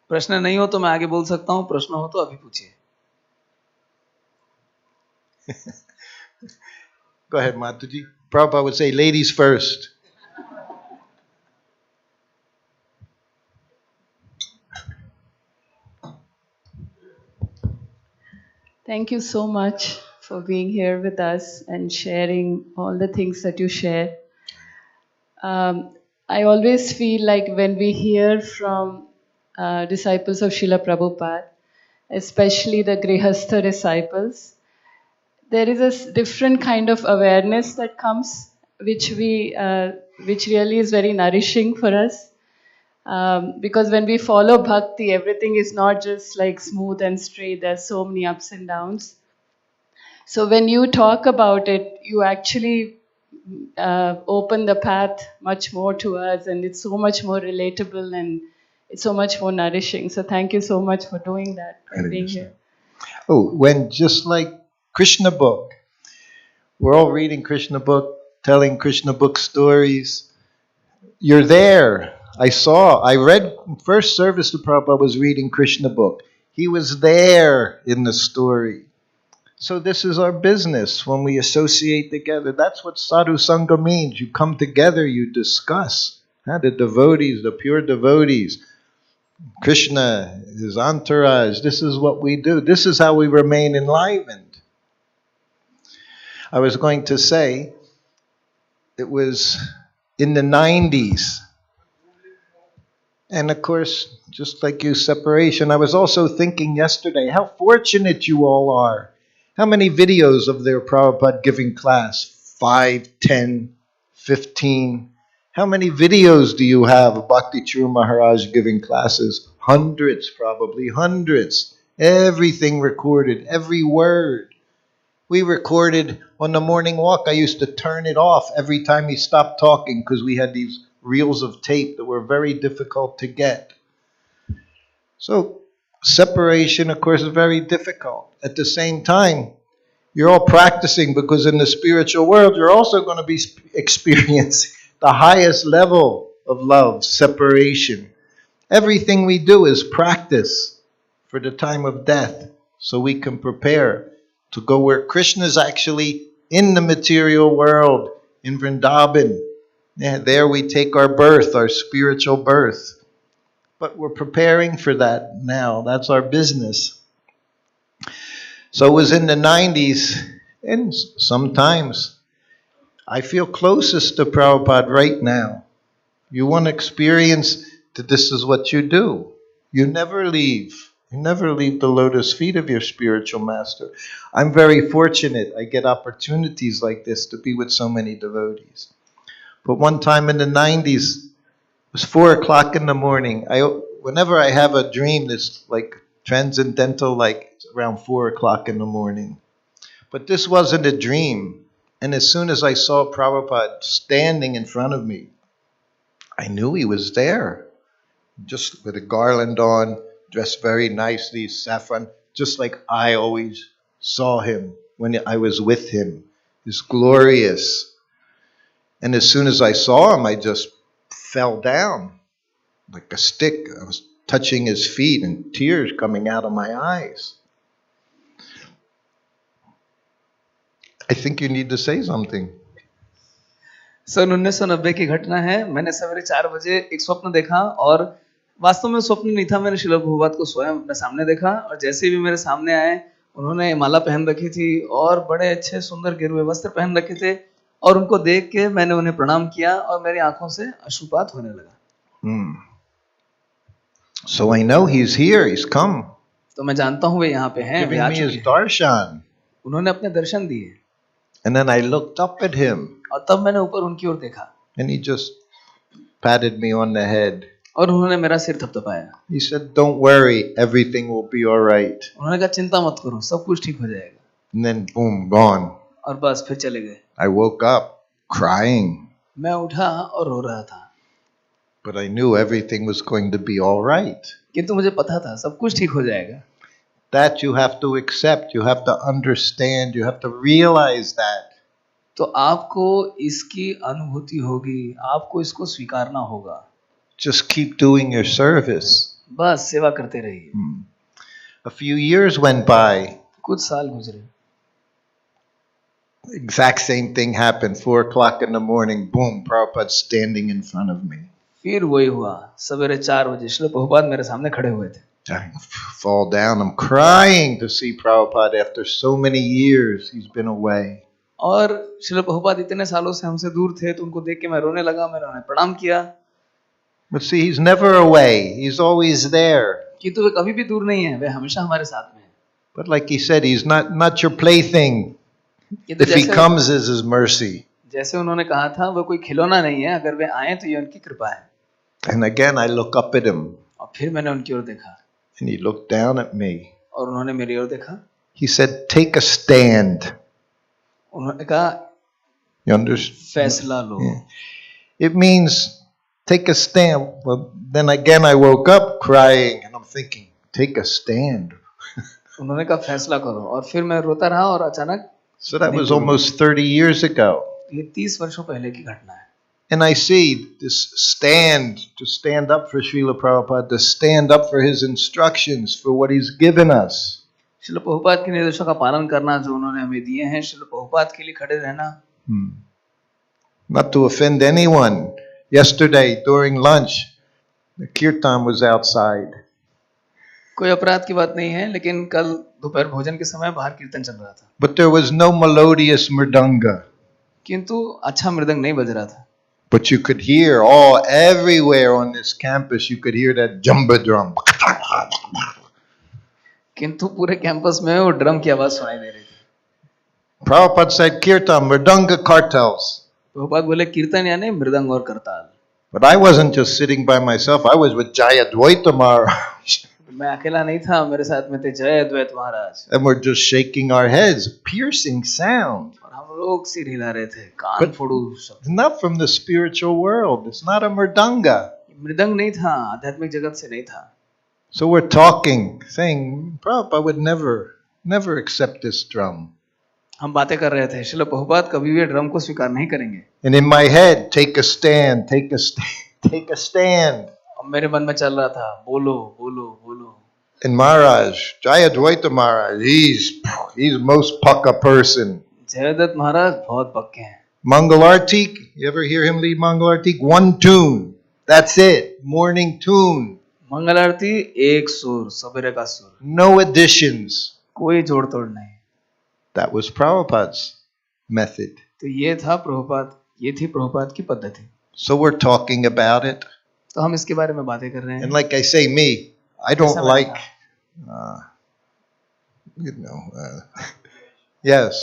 प्रश्न नहीं हो तो मैं आगे बोल सकता हूँ. प्रश्न हो तो अभी पूछिए. Go ahead, Mataji. Prabhupada would say, ladies first. Thank you so much for being here with us and sharing all the things that you share. I always feel like when we hear from disciples of Srila Prabhupada, especially the Grihastha disciples, there is a different kind of awareness that comes, which really is very nourishing for us. Because when we follow bhakti, everything is not just like smooth and straight. There's so many ups and downs. So when you talk about it, you actually open the path much more to us, and it's so much more relatable and it's so much more nourishing. So thank you so much for doing that, for being here. Oh, when just like Krishna book, we're all reading Krishna book, telling Krishna book stories. You're there. I read first service to Prabhupada was reading Krishna book. He was there in the story. So this is our business when we associate together. That's what sadhu sangha means. You come together, you discuss. The devotees, the pure devotees, Krishna, his entourage. This is what we do. This is how we remain enlivened. I was going to say, it was in the 90s. And of course, just like you, separation. I was also thinking yesterday, how fortunate you all are. How many videos of their Prabhupada giving class? 5, 10, 15. How many videos do you have of Bhakti Charu Maharaj giving classes? Hundreds, probably hundreds. Everything recorded, every word. We recorded on the morning walk. I used to turn it off every time he stopped talking because we had these reels of tape that were very difficult to get. So separation, of course, is very difficult. At the same time, you're all practicing because in the spiritual world, you're also going to be experiencing the highest level of love, separation. Everything we do is practice for the time of death so we can prepare to go where Krishna is actually in the material world, in Vrindavan. Yeah, there we take our birth, our spiritual birth. But we're preparing for that now. That's our business. So it was in the 90s, and sometimes I feel closest to Prabhupada right now. You want to experience that this is what you do. You never leave. You never leave the lotus feet of your spiritual master. I'm very fortunate. I get opportunities like this to be with so many devotees. But one time in the 90s, it was 4 o'clock in the morning. Whenever I have a dream that's like transcendental, like it's around 4 o'clock in the morning. But this wasn't a dream. And as soon as I saw Prabhupada standing in front of me, I knew he was there. Just with a garland on, dressed very nicely, saffron, just like I always saw him when I was with him. He's glorious. And as soon as I saw him, I just fell down like a stick. I was touching his feet and tears coming out of my eyes. I think you need to say something. सन 1990 की घटना है. मैंने सवेरे 4 बजे एक स्वप्न देखा और वास्तव में स्वप्न नहीं था. मैंने श्रील प्रभुपाद को स्वयं अपने सामने देखा और जैसे भी मेरे सामने आए, उन्होंने माला पहन रखी थी और बड़े अच्छे सुंदर गेरुए वस्त्र पहन रखे थे और उनको देख के मैंने उन्हें प्रणाम किया और मेरी आंखों से अश्रुपात होने लगा. So I know he's here, he's come. तो मैं जानता हूँ वे यहाँ पे हैं, वे आ चुके हैं. उन्होंने अपने दर्शन दिए. And then I looked up at him. और तब मैंने ऊपर उनकी ओर देखा. And he just patted me on the head. और उन्होंने मेरा सिर थपथपाया. He said, "Don't worry, everything will be all right." उन्होंने कहा चिंता मत करो, सब कुछ ठीक हो जाएगा. And then boom, gone. और बस फिर चले गए. I woke up crying. मैं उठा और रो रहा था. But I knew everything was going to be all right. किंतु मुझे पता था सब कुछ ठीक हो जाएगा. That you have to accept, you have to understand, you have to realize that. तो आपको इसकी अनुभूति होगी, आपको इसको स्वीकारना होगा. Just keep doing your service. बस सेवा करते रहिए. A few years went by. कुछ साल गुजरे. Exact same thing happened. 4 o'clock in the morning, boom, Prabhupada standing in front of me. फिर वही हुआ. सवेरे 4 बजे श्रील प्रभुपाद मेरे सामने खड़े हुए थे. I fall down. I'm crying to see Prabhupada after so many years. He's been away. और श्रील प्रभुपाद इतने सालों से हमसे दूर थे तो उनको देख के मैं रोने लगा, मैंने उन्हें प्रणाम किया। But see, he's never away. He's always there. किंतु वे कभी भी दूर नहीं है, वे हमेशा हमारे साथ में है। But like he said, he's not your plaything. किंतु If he comes, is his mercy. जैसे उन्होंने कहा था, वो कोई खिलौना नहीं है, अगर वे आए तो ये उनकी कृपा है। And again, I look up at him. और फिर मैंने उनकी ओर देखा। And he looked down at me. और उन्होंने मेरी ओर देखा। He said, take a stand. उन्होंने कहा, You understand? फैसला लो। Yeah. It means take a stand. Well, then again, I woke up crying and I'm thinking, take a stand. उन्होंने कहा फैसला करो, और फिर मैं रोता रहा और अचानक। So that was almost 30 years ago. ये 30 वर्षों पहले की घटना है। And I see this stand, to stand up for Srila Prabhupada, to stand up for his instructions, for what he's given us. Srila Prabhupada के निर्देशों का पालन करना जो उन्होंने हमें दिए हैं, श्रील प्रभुपाद के लिए खड़े रहना। Not to offend anyone. Yesterday during lunch, the Kirtan was outside. कोई अपराध की बात नहीं है, लेकिन कल दोपहर भोजन के समय बाहर कीर्तन चल रहा था। But there was no melodious mridanga. किंतु अच्छा मृदंग नहीं बज रहा था। But you could hear everywhere on this campus, you could hear that jumba drum. किंतु पूरे कैंपस में वो ड्रम की आवाज सुनाई दे रही थी। Prabhupada said, Kirtan, mridanga kartals. Prabhupada बोले कीर्तन यानी मृदंग और करताल। But I wasn't just sitting by myself, I was with Jayadvaita Maharaj. मैं अकेला नहीं था, मेरे साथ में थे जय अद्वैत महाराज। And we're just shaking our heads, piercing sound. और हम लोग सिर हिला रहे थे, कान फोड़ू शब्द। Not from the spiritual world, it's not a mridanga. मृदंग नहीं था, आध्यात्मिक जगत से नहीं था। So we're talking, saying, Prabhupada would never accept this drum. हम बातें कर रहे थे, श्रील प्रभुपाद कभी भी ड्रम को स्वीकार नहीं करेंगे। And in my head, take a stand, take a stand, take a stand. और मेरे मन में चल रहा था, बोलो बोलो बोलो। And Maharaj, Jayadvaita Maharaj, he's most pukka person. Jaydatt महाराज बहुत पक्के हैं। Mangalarti, you ever hear him lead Mangalarti? One tune, that's it, morning tune. मंगल आरती एक सुर, सवेरे का सुर, No additions. कोई जोड़ तोड़ नहीं। That was Prabhupada's method. तो ये था प्रभुपाद, ये थी प्रभुपाद की पद्धति। So we're talking about it. तो हम इसके बारे में बातें कर रहे हैं। And like I say, I don't like, yes,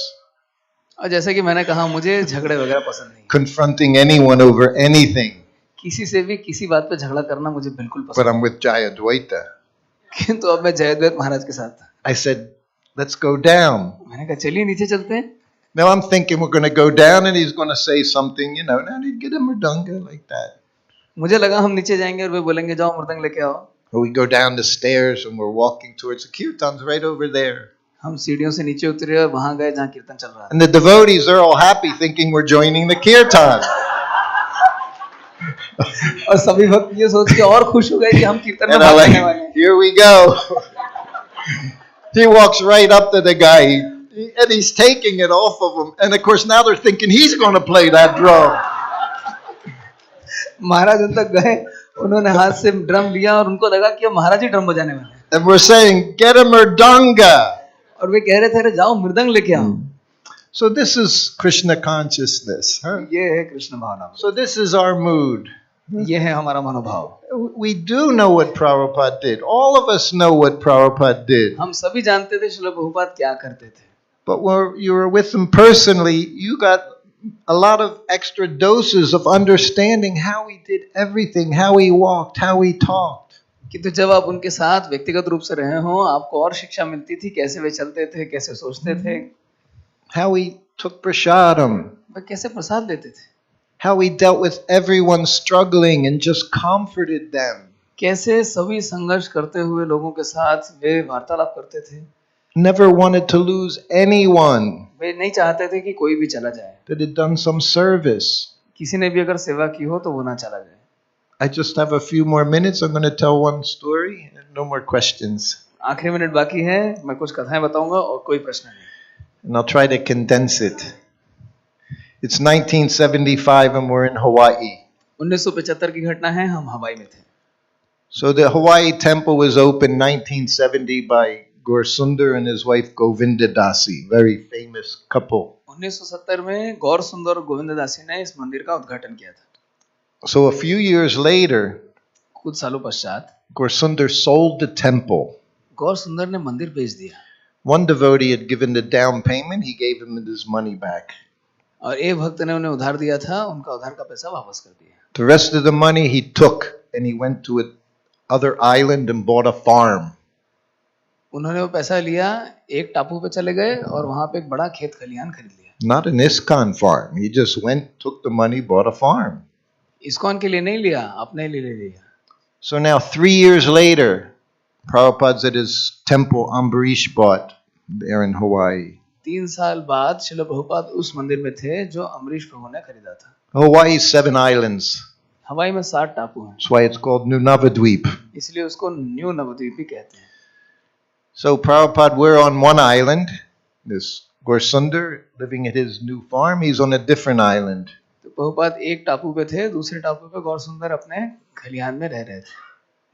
और जैसे कि मैंने कहा, मुझे झगड़े वगैरह पसंद नहीं। confronting anyone over anything. किसी से भी किसी बात पे झगड़ा करना मुझे बिल्कुल But पसंद I'm with Jayadvaita. नहीं। किंतु अब मैं जयद्वैत महाराज के साथ था। I said, let's go down. मैंने कहा चलिए नीचे चलते हैं। Now I'm thinking we're going to go down and he's going to say something, and he'd get a mridanga like that. मुझे लगा हम नीचे जाएंगे और वे बोलेंगे जाओ मृदंग लेके आओ। Or we go down the stairs and we're walking towards the Kirtans right over there. हम सीढ़ियों से नीचे उतरे और वहां गए जहाँ कीर्तन चल रहा था। And the devotees are all happy thinking we're joining the Kirtan. और सभी भक्त ये सोच के और खुश हो गए कि हम कीर्तन में And भाग I'm लेने वाले हैं। like, here we go. He walks right up to the guy and he's taking it off of him. And of course now they're thinking he's going to play that drum. महाराज उन तक गए, उन्होंने हाथ से drum लिया और उनको लगा कि अब महाराज ही ड्रम बजाने वाले हैं। And we're saying, get a mridanga. और वे कह रहे थे अरे जाओ मृदंग लेके आओ। So this is Krishna consciousness. Huh? ये है कृष्ण भावना। So this is our mood. ये है हमारा मनोभाव। We do know what Prabhupada did. All of us know what Prabhupada did. हम सभी जानते थे श्रील प्रभुपाद क्या करते थे। But when you were with him personally, you got a lot of extra doses of understanding how he did everything, how he walked, how he talked. किंतु जब आप उनके साथ व्यक्तिगत रूप से रहे हो, आपको और शिक्षा मिलती थी, कैसे वे चलते थे, कैसे सोचते थे, How he took prasadam. वे कैसे प्रसाद देते थे, How he dealt with everyone struggling and just comforted them. कैसे सभी संघर्ष करते हुए लोगों के साथ वे वार्तालाप करते थे। Never wanted to lose anyone वे नहीं चाहते थे कि कोई भी चला जाए, that had done some service. किसी ने भी अगर सेवा की हो तो वो ना चला जाए। I just have a few more minutes. I'm going to tell one story and no more questions. आखिरी मिनट बाकी है, मैं कुछ कथाएं बताऊंगा और कोई प्रश्न नहीं। And I'll try to condense it. It's 1975 and we're in Hawaii. 1975 की घटना है, हम हवाई में थे। So the Hawaii temple was opened 1970 by Gaur Sundar and his wife Govinda Dasi, very famous couple. 1970 में गौर सुंदर और गोविंददासी ने इस मंदिर का उद्घाटन किया था। So a few years later, कुछ सालों पश्चात Gaurasundar sold the temple. गौर सुंदर ने मंदिर बेच दिया One devotee had given the down payment, he gave him his money back. और एक भक्त ने उन्हें उधार दिया था, उनका उधार का पैसा वापस कर दिया। The rest of the money he took and he went to another island and bought a farm. उन्होंने वो पैसा लिया, एक टापू पे चले गए और वहां पे एक बड़ा खेत खलिहान खरीद लिया। Not an Iskcon farm. He just went, took the money, bought a farm. ISKCON के लिए नहीं लिया, अपने लिए ले लिया। So now 3 years later, Prabhupada's at his temple Ambarish bought there in Hawaii. 3 साल बाद श्रील प्रभुपाद उस मंदिर में थे जो अमरीश प्रभु ने खरीदा था। Hawaii is 7 islands. हवाई में 7 टापू हैं, That's why it's called New Navadweep. इसलिए उसको न्यू नवद्वीप भी कहते हैं। So Prabhupada, we're on one island. This Gaurasundar living at his new farm. He's on a different island. तो प्रभुपाद एक टापू पे थे, दूसरे टापू पे गौर सुंदर अपने खलिहान में रह रहे थे।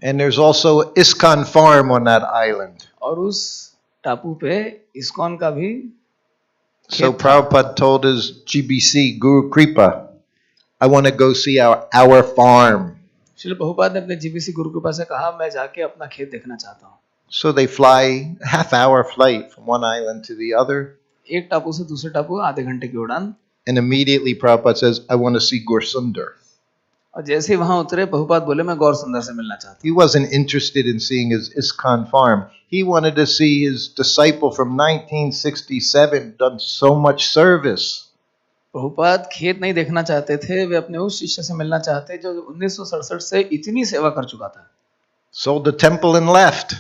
And there's also Iskcon farm on that island. और उस टापू पे इस्कॉन का भी So Prabhupada told his GBC, Guru Kripa, I want to go see our farm. Srila Prabhupada ने अपने जीबीसी गुरु कृपा से कहा, मैं जाके अपना खेत देखना चाहता हूँ। So they fly a half-hour flight from one island to the other. एक टापू से दूसरे टापू आधे घंटे की उड़ान। And immediately Prabhupada says, I want to see Gaurasundar. और जैसे ही वहां उतरे प्रभुपाद बोले, मैं गौर सुंदर से मिलना चाहता He wasn't interested in seeing his Iskcon farm. He wanted to see his disciple from 1967 done so much service. हूँ। प्रभुपाद खेत नहीं देखना चाहते थे, वे अपने उस शिष्य से मिलना चाहते जो 1967 से इतनी सेवा कर चुका था। Sold the temple and left.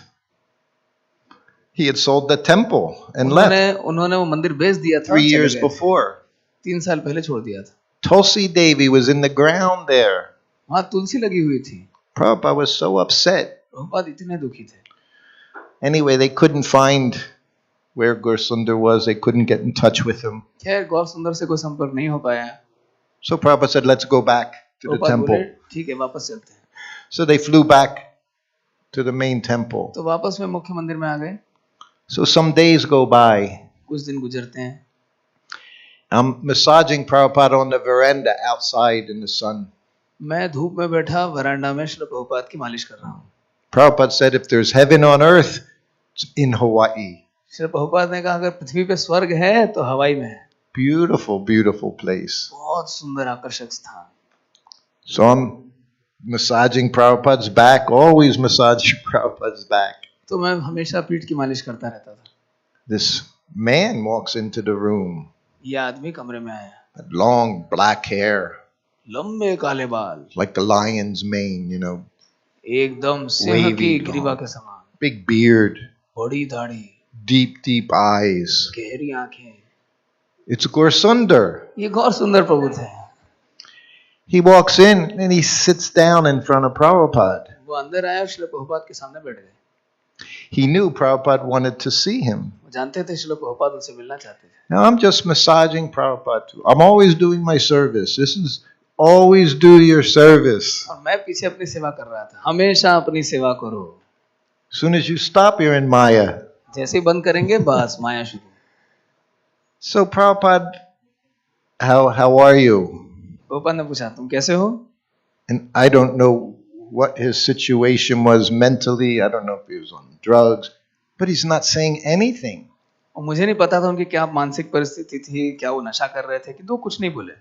He had sold the temple and left उन्होंने वो मंदिर बेच दिया था 3 years before. 3 साल पहले छोड़ दिया था। Tulsi Devi was in the ground there. वहां तुलसी लगी हुई थी। Prabhupada was so upset. Prabhupada इतने दुखी थे। Anyway, they couldn't find where Gaurasundar was. They couldn't get in touch with him. खैर गौर सुंदर से कोई संपर्क नहीं हो पाया। So Prabhupada said, let's go back to the Prabhupada temple. बोले, ठीक है वापस चलते हैं। So they flew back to the main temple. तो वापस में मुख्य मंदिर में आ गए। So some days go by. कुछ दिन गुजरते हैं। I'm massaging Prabhupada on the veranda outside in the sun. मैं धूप में बैठा वरांडा में श्रील प्रभुपाद की मालिश कर रहा हूँ। Prabhupada said, if there's heaven on earth, it's in Hawaii. Srila Prabhupada ने कहा, अगर पृथ्वी पे स्वर्ग है तो हवाई में है। Beautiful, beautiful place. बहुत सुंदर आकर्षक स्थान। So I'm massaging Prabhupada's back, always massaging Prabhupada's back. तो मैं हमेशा पीठ की मालिश करता रहता था। This man walks into the room. ये आदमी कमरे में आया, Long black hair, लंबे काले बाल, like the lion's mane, you know, एकदम सिंह की Wavy, ग्रीवा के समान, big beard, बड़ी दाढ़ी, deep, deep eyes. गहरी आंखें। It's Gaurasundar. ये गौर सुंदर प्रभु थे। He walks in and he sits down in front of Prabhupada. वो अंदर आया और श्रील प्रभुपाद के सामने बैठ गए। He knew Prabhupada wanted to see him. वो जानते थे श्रील प्रभुपाद उनसे मिलना चाहते थे। Now I'm just massaging Prabhupada too. I'm always doing my service. This is always do your service. और मैं पीछे अपनी सेवा कर रहा था। हमेशा अपनी सेवा करो। As soon as you stop, you're in Maya. जैसे ही बंद करेंगे बस माया शुरू। So Prabhupada, how are you? Prabhupada ने पूछा, तुम कैसे हो? And I don't know what his situation was mentally. I don't know if he was on drugs, but he's not saying anything. और मुझे नहीं पता था उनकी क्या मानसिक परिस्थिति थी, क्या वो नशा कर रहे थे, कि वो कुछ नहीं बोले।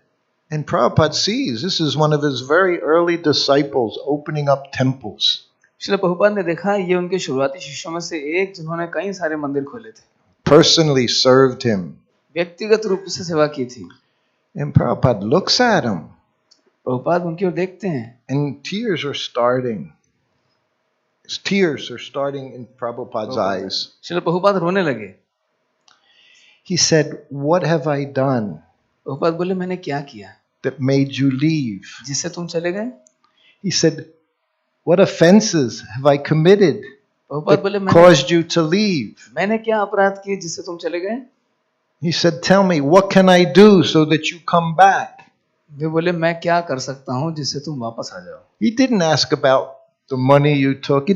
And Prabhupada sees this is one of his very early disciples opening up temples. Srila Prabhupada ने देखा ये उनके शुरुआती शिष्यों में से एक जिन्होंने कई सारे मंदिर खोले थे, Personally served him. व्यक्तिगत रूप से सेवा की थी। And Prabhupada looks at him Prabhupada उनकी ओर देखते हैं and tears are starting. His tears are starting in Prabhupada's eyes. Srila Prabhupada रोने लगे। He said, what have I done Prabhupada बोले, मैंने क्या किया that made you leave? जिससे तुम चले गए? He said, what offenses have I committed Prabhupada बोले, that caused you to leave? मैंने क्या अपराध किए जिससे तुम चले गए? He said, tell me, what can I do so that you come back? वे बोले, मैं क्या कर सकता हूँ जिससे तुम वापस आ जाओ? He didn't ask about the money you took.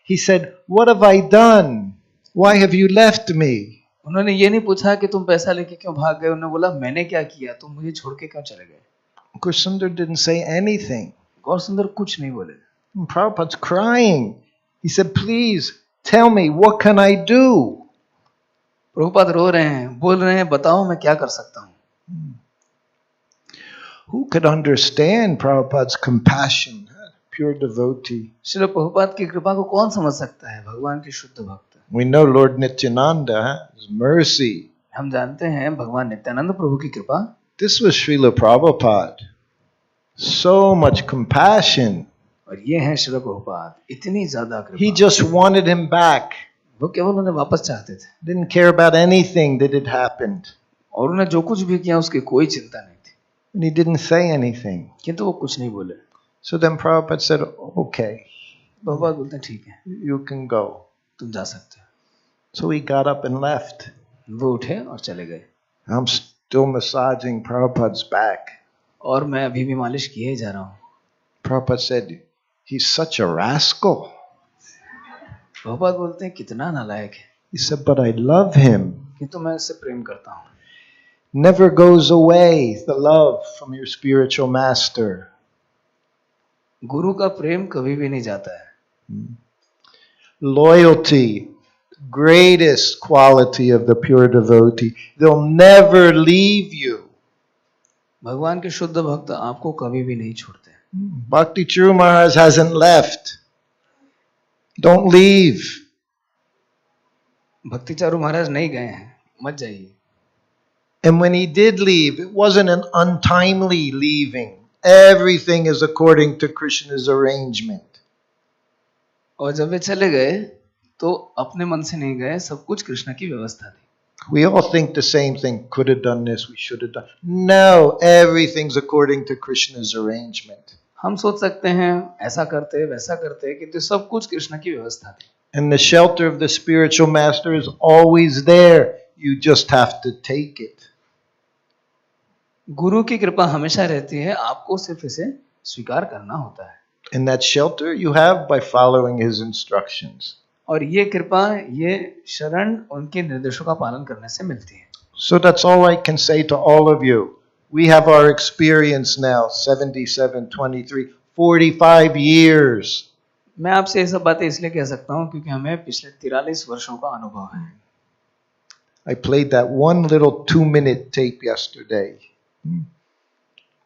He said, what have I done? Why have you left me? उन्होंने ये नहीं पूछा कि तुम पैसा लेके क्यों भाग गए, उन्होंने बोला मैंने क्या किया, तुम मुझे छोड़ के क्यों चले गए. Gaursundar didn't say anything. गौर सुंदर कुछ नहीं बोले. And Prabhupada's crying. He said, please tell me, what can I do? Prabhupada रो रहे हैं, बोल रहे हैं, बताओ मैं क्या कर सकता हूँ. Who could understand Prabhupada's compassion? Pure devotee. Srila Prabhupada की कृपा को कौन समझ सकता है, भगवान के शुद्ध भक्त. We know Lord Nityananda, his mercy. हम जानते हैं भगवान नित्यानंद प्रभु की कृपा. This was Srila Prabhupada. So much compassion. और ये है श्रील प्रभुपाद, इतनी ज्यादा कृपा. He just wanted him back. वो केवल उन्हें वापस चाहते थे. Didn't care about anything that had happened. और उन्हें जो कुछ भी किया उसकी कोई चिंता नहीं थी. And he didn't say anything. किंतु वो कुछ नहीं बोले. So then Prabhupada said, okay, Prabhupada बोलते हैं ठीक है, you can go. तुम जा सकते हो. So he got up and left. वो उठे और चले गए. I'm still massaging Prabhupada's back. और मैं अभी भी मालिश किए ही जा रहा हूँ. Prabhupada said, he's such a rascal. Prabhupada बोलते हैं कितना नालायक है. He said, but I love him. किंतु मैं उससे प्रेम करता हूँ. Never goes away, the love from your spiritual master. गुरु का प्रेम कभी भी नहीं जाता है. Loyalty, greatest quality of the pure devotee. They'll never leave you. भगवान के शुद्ध भक्त आपको कभी भी नहीं छोड़ते. Bhakti Charu Maharaj hasn't left. Don't leave. भक्ति चारू महाराज नहीं गए हैं, मत जाइए. And when he did leave, it wasn't an untimely leaving. Everything is according to Krishna's arrangement. और जब वे चले गए तो अपने मन से नहीं गए, सब कुछ कृष्ण की व्यवस्था थी. We all think the same thing. Could have done this, we should have done. No, everything's according to Krishna's arrangement. हम सोच सकते हैं ऐसा करते वैसा करते, किंतु सब कुछ कृष्ण की व्यवस्था थी. And the shelter of the spiritual master is always there. You just have to take it. गुरु की कृपा हमेशा रहती है, आपको सिर्फ इसे स्वीकार करना होता है. And that shelter you have by following his instructions. और ये कृपा, ये शरण उनके निर्देशों का पालन करने से मिलती है. So that's all I can say to all of you. We have our experience now, 77, 23, 45 years. मैं आपसे ये सब बातें इसलिए कह सकता हूँ क्योंकि हमें पिछले 43 वर्षों का अनुभव है. I played that one little 2-minute tape yesterday.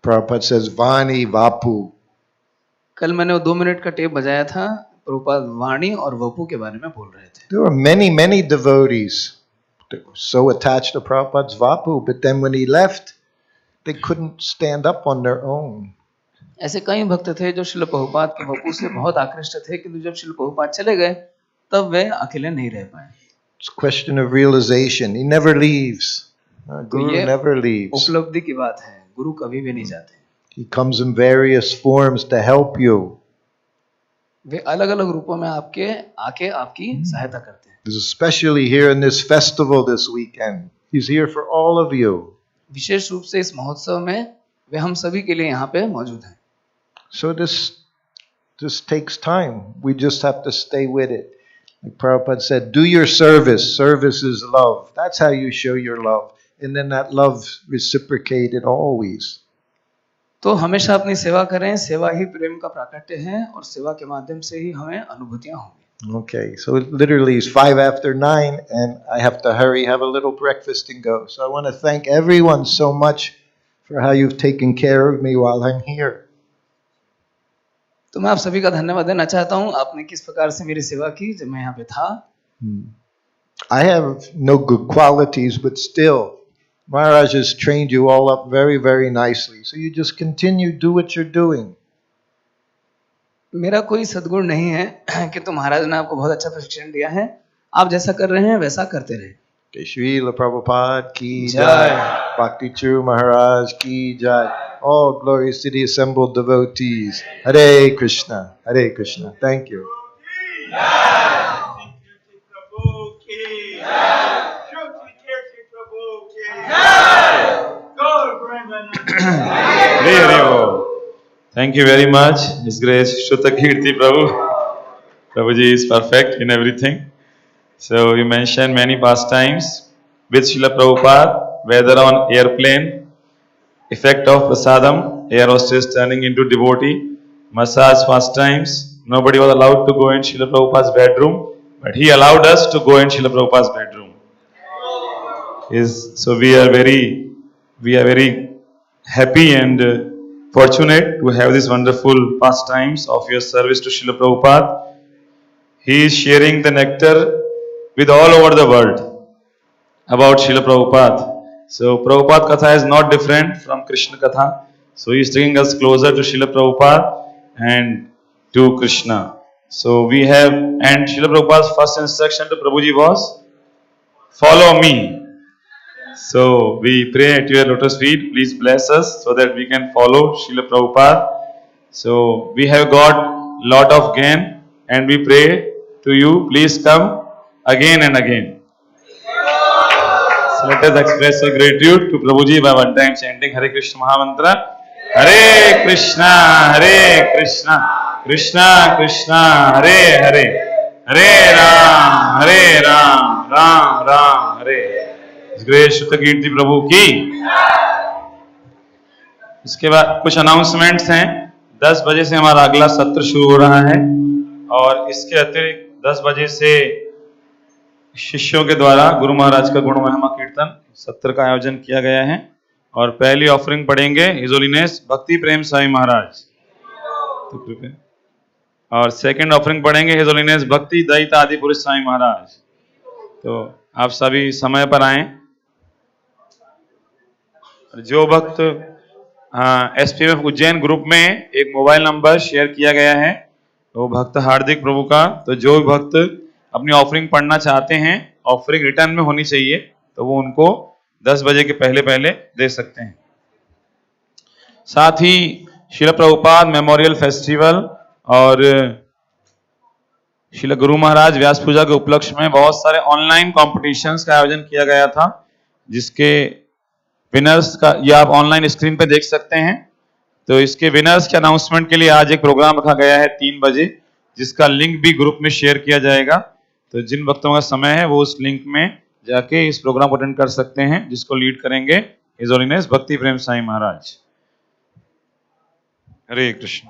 Prabhupada says, Vani Vapu. कल मैंने वो 2 मिनट का टेप बजाया था. प्रभुपाद वाणी और वपू के बारे में बोल रहे थे. There were many, many devotees that were so attached to Prabhupada's Vapu, but then when he left, they couldn't stand up on their own. ऐसे कई भक्त थे जो श्रील प्रभुपाद के वपू से बहुत आकृष्ट थे, किंतु जब श्रील प्रभुपाद चले गए तब वे अकेले नहीं रह पाए. It's a question of realization. He never leaves. Guru never leaves. उपलब्धि की बात है, गुरु कभी भी नहीं जाते. He comes in various forms to help you. वे अलग अलग रूपों में आके आपकी सहायता करते हैं. Especially here in this festival this weekend. He's here for all of you. विशेष रूप से इस महोत्सव में वे हम सभी के लिए यहाँ पे मौजूद हैं. So this takes time. We just have to stay with it. Like Prabhupada said, do your service. Service is love. That's how you show your love. And then that love reciprocated always. तो हमेशा अपनी सेवा करें, सेवा ही प्रेम का प्राकट्य है और सेवा के माध्यम से ही हमें अनुभूतियां होंगी. Okay, so literally it's 9:05 and I have to hurry, have a little breakfast and go. So I want to thank everyone so much for how you've taken care of me while I'm here. तो मैं आप सभी का धन्यवाद देना चाहता हूँ, आपने किस प्रकार से मेरी सेवा की जब मैं यहाँ पे था. I have no good qualities, but still, Maharaja has trained you all up very, very nicely. So you just continue, do what you're doing. मेरा कोई सद्गुण नहीं है, किंतु महाराज ने आपको बहुत अच्छा प्रशिक्षण दिया है. आप जैसा कर रहे हैं वैसा करते रहे. Srila Prabhupada ki jai. Bhakti Charu Maharaj ki jai. All glories to the assembled devotees. Hare Krishna. Hare Krishna. Thank you. Thank you very much, His Grace Sruta Kirti Prabhu. Prabhuji is perfect in everything. So you mentioned many pastimes. with Srila Prabhupada, whether on airplane, effect of prasadam, air hostess turning into devotee, massage pastimes. Nobody was allowed to go in Srila Prabhupada's bedroom, but he allowed us to go in Srila Prabhupada's bedroom. So we are very happy and fortunate to have these wonderful pastimes of your service to Srila Prabhupada. He is sharing the nectar with all over the world about Srila Prabhupada. So Prabhupada Katha is not different from Krishna Katha. So he is taking us closer to Srila Prabhupada and to Krishna. So we have, and Srila Prabhupada's first instruction to Prabhuji was, follow me. So we pray at your lotus feet, please bless us so that we can follow Srila Prabhupada. So we have got lot of gain and we pray to you, please come again and again. So let us express our gratitude to Prabhuji by one time chanting Hare Krishna Mahamantra. Hare Krishna, Krishna Krishna, Hare Hare, Hare Ram, Ram Ram, Hare. Great श्रुत कीर्ति प्रभु की। इसके बाद कुछ announcements हैं। 10 बजे से हमारा अगला सत्र शुरू हो रहा है और इसके अतिरिक्त 10 बजे से शिष्यों के द्वारा गुरु महाराज का गुण महिमा कीर्तन सत्र का आयोजन किया गया है और पहली ऑफरिंग पढ़ेंगे हिज होलीनेस भक्ति प्रेम स्वामी महाराज और सेकंड ऑफरिंग पढ़ेंगे हिज होलीनेस भक्ति दयिता आदि पुरुष स्वामी महाराज। तो आप सभी समय पर आएं। जो भक्त एसपीएफ उज्जैन ग्रुप में एक मोबाइल नंबर शेयर किया गया है वो भक्त हार्दिक प्रभु का, तो जो भक्त अपनी ऑफरिंग पढ़ना चाहते हैं ऑफरिंग रिटर्न में होनी चाहिए तो वो उनको 10 बजे के पहले पहले दे सकते हैं। साथ ही श्रील प्रभुपाद मेमोरियल फेस्टिवल और श्रील गुरु महाराज व्यास पूजा के उपलक्ष्य में बहुत सारे ऑनलाइन कॉम्पिटिशन्स का आयोजन किया गया था जिसके विनर्स का ये आप ऑनलाइन स्क्रीन पे देख सकते हैं। तो इसके विनर्स के अनाउंसमेंट के लिए आज एक प्रोग्राम रखा गया है 3 बजे जिसका लिंक भी ग्रुप में शेयर किया जाएगा। तो जिन भक्तों का समय है वो उस लिंक में जाके इस प्रोग्राम को अटेंड कर सकते हैं जिसको लीड करेंगे हिज होलीनेस भक्ति प्रेम साईं महाराज। हरे कृष्ण।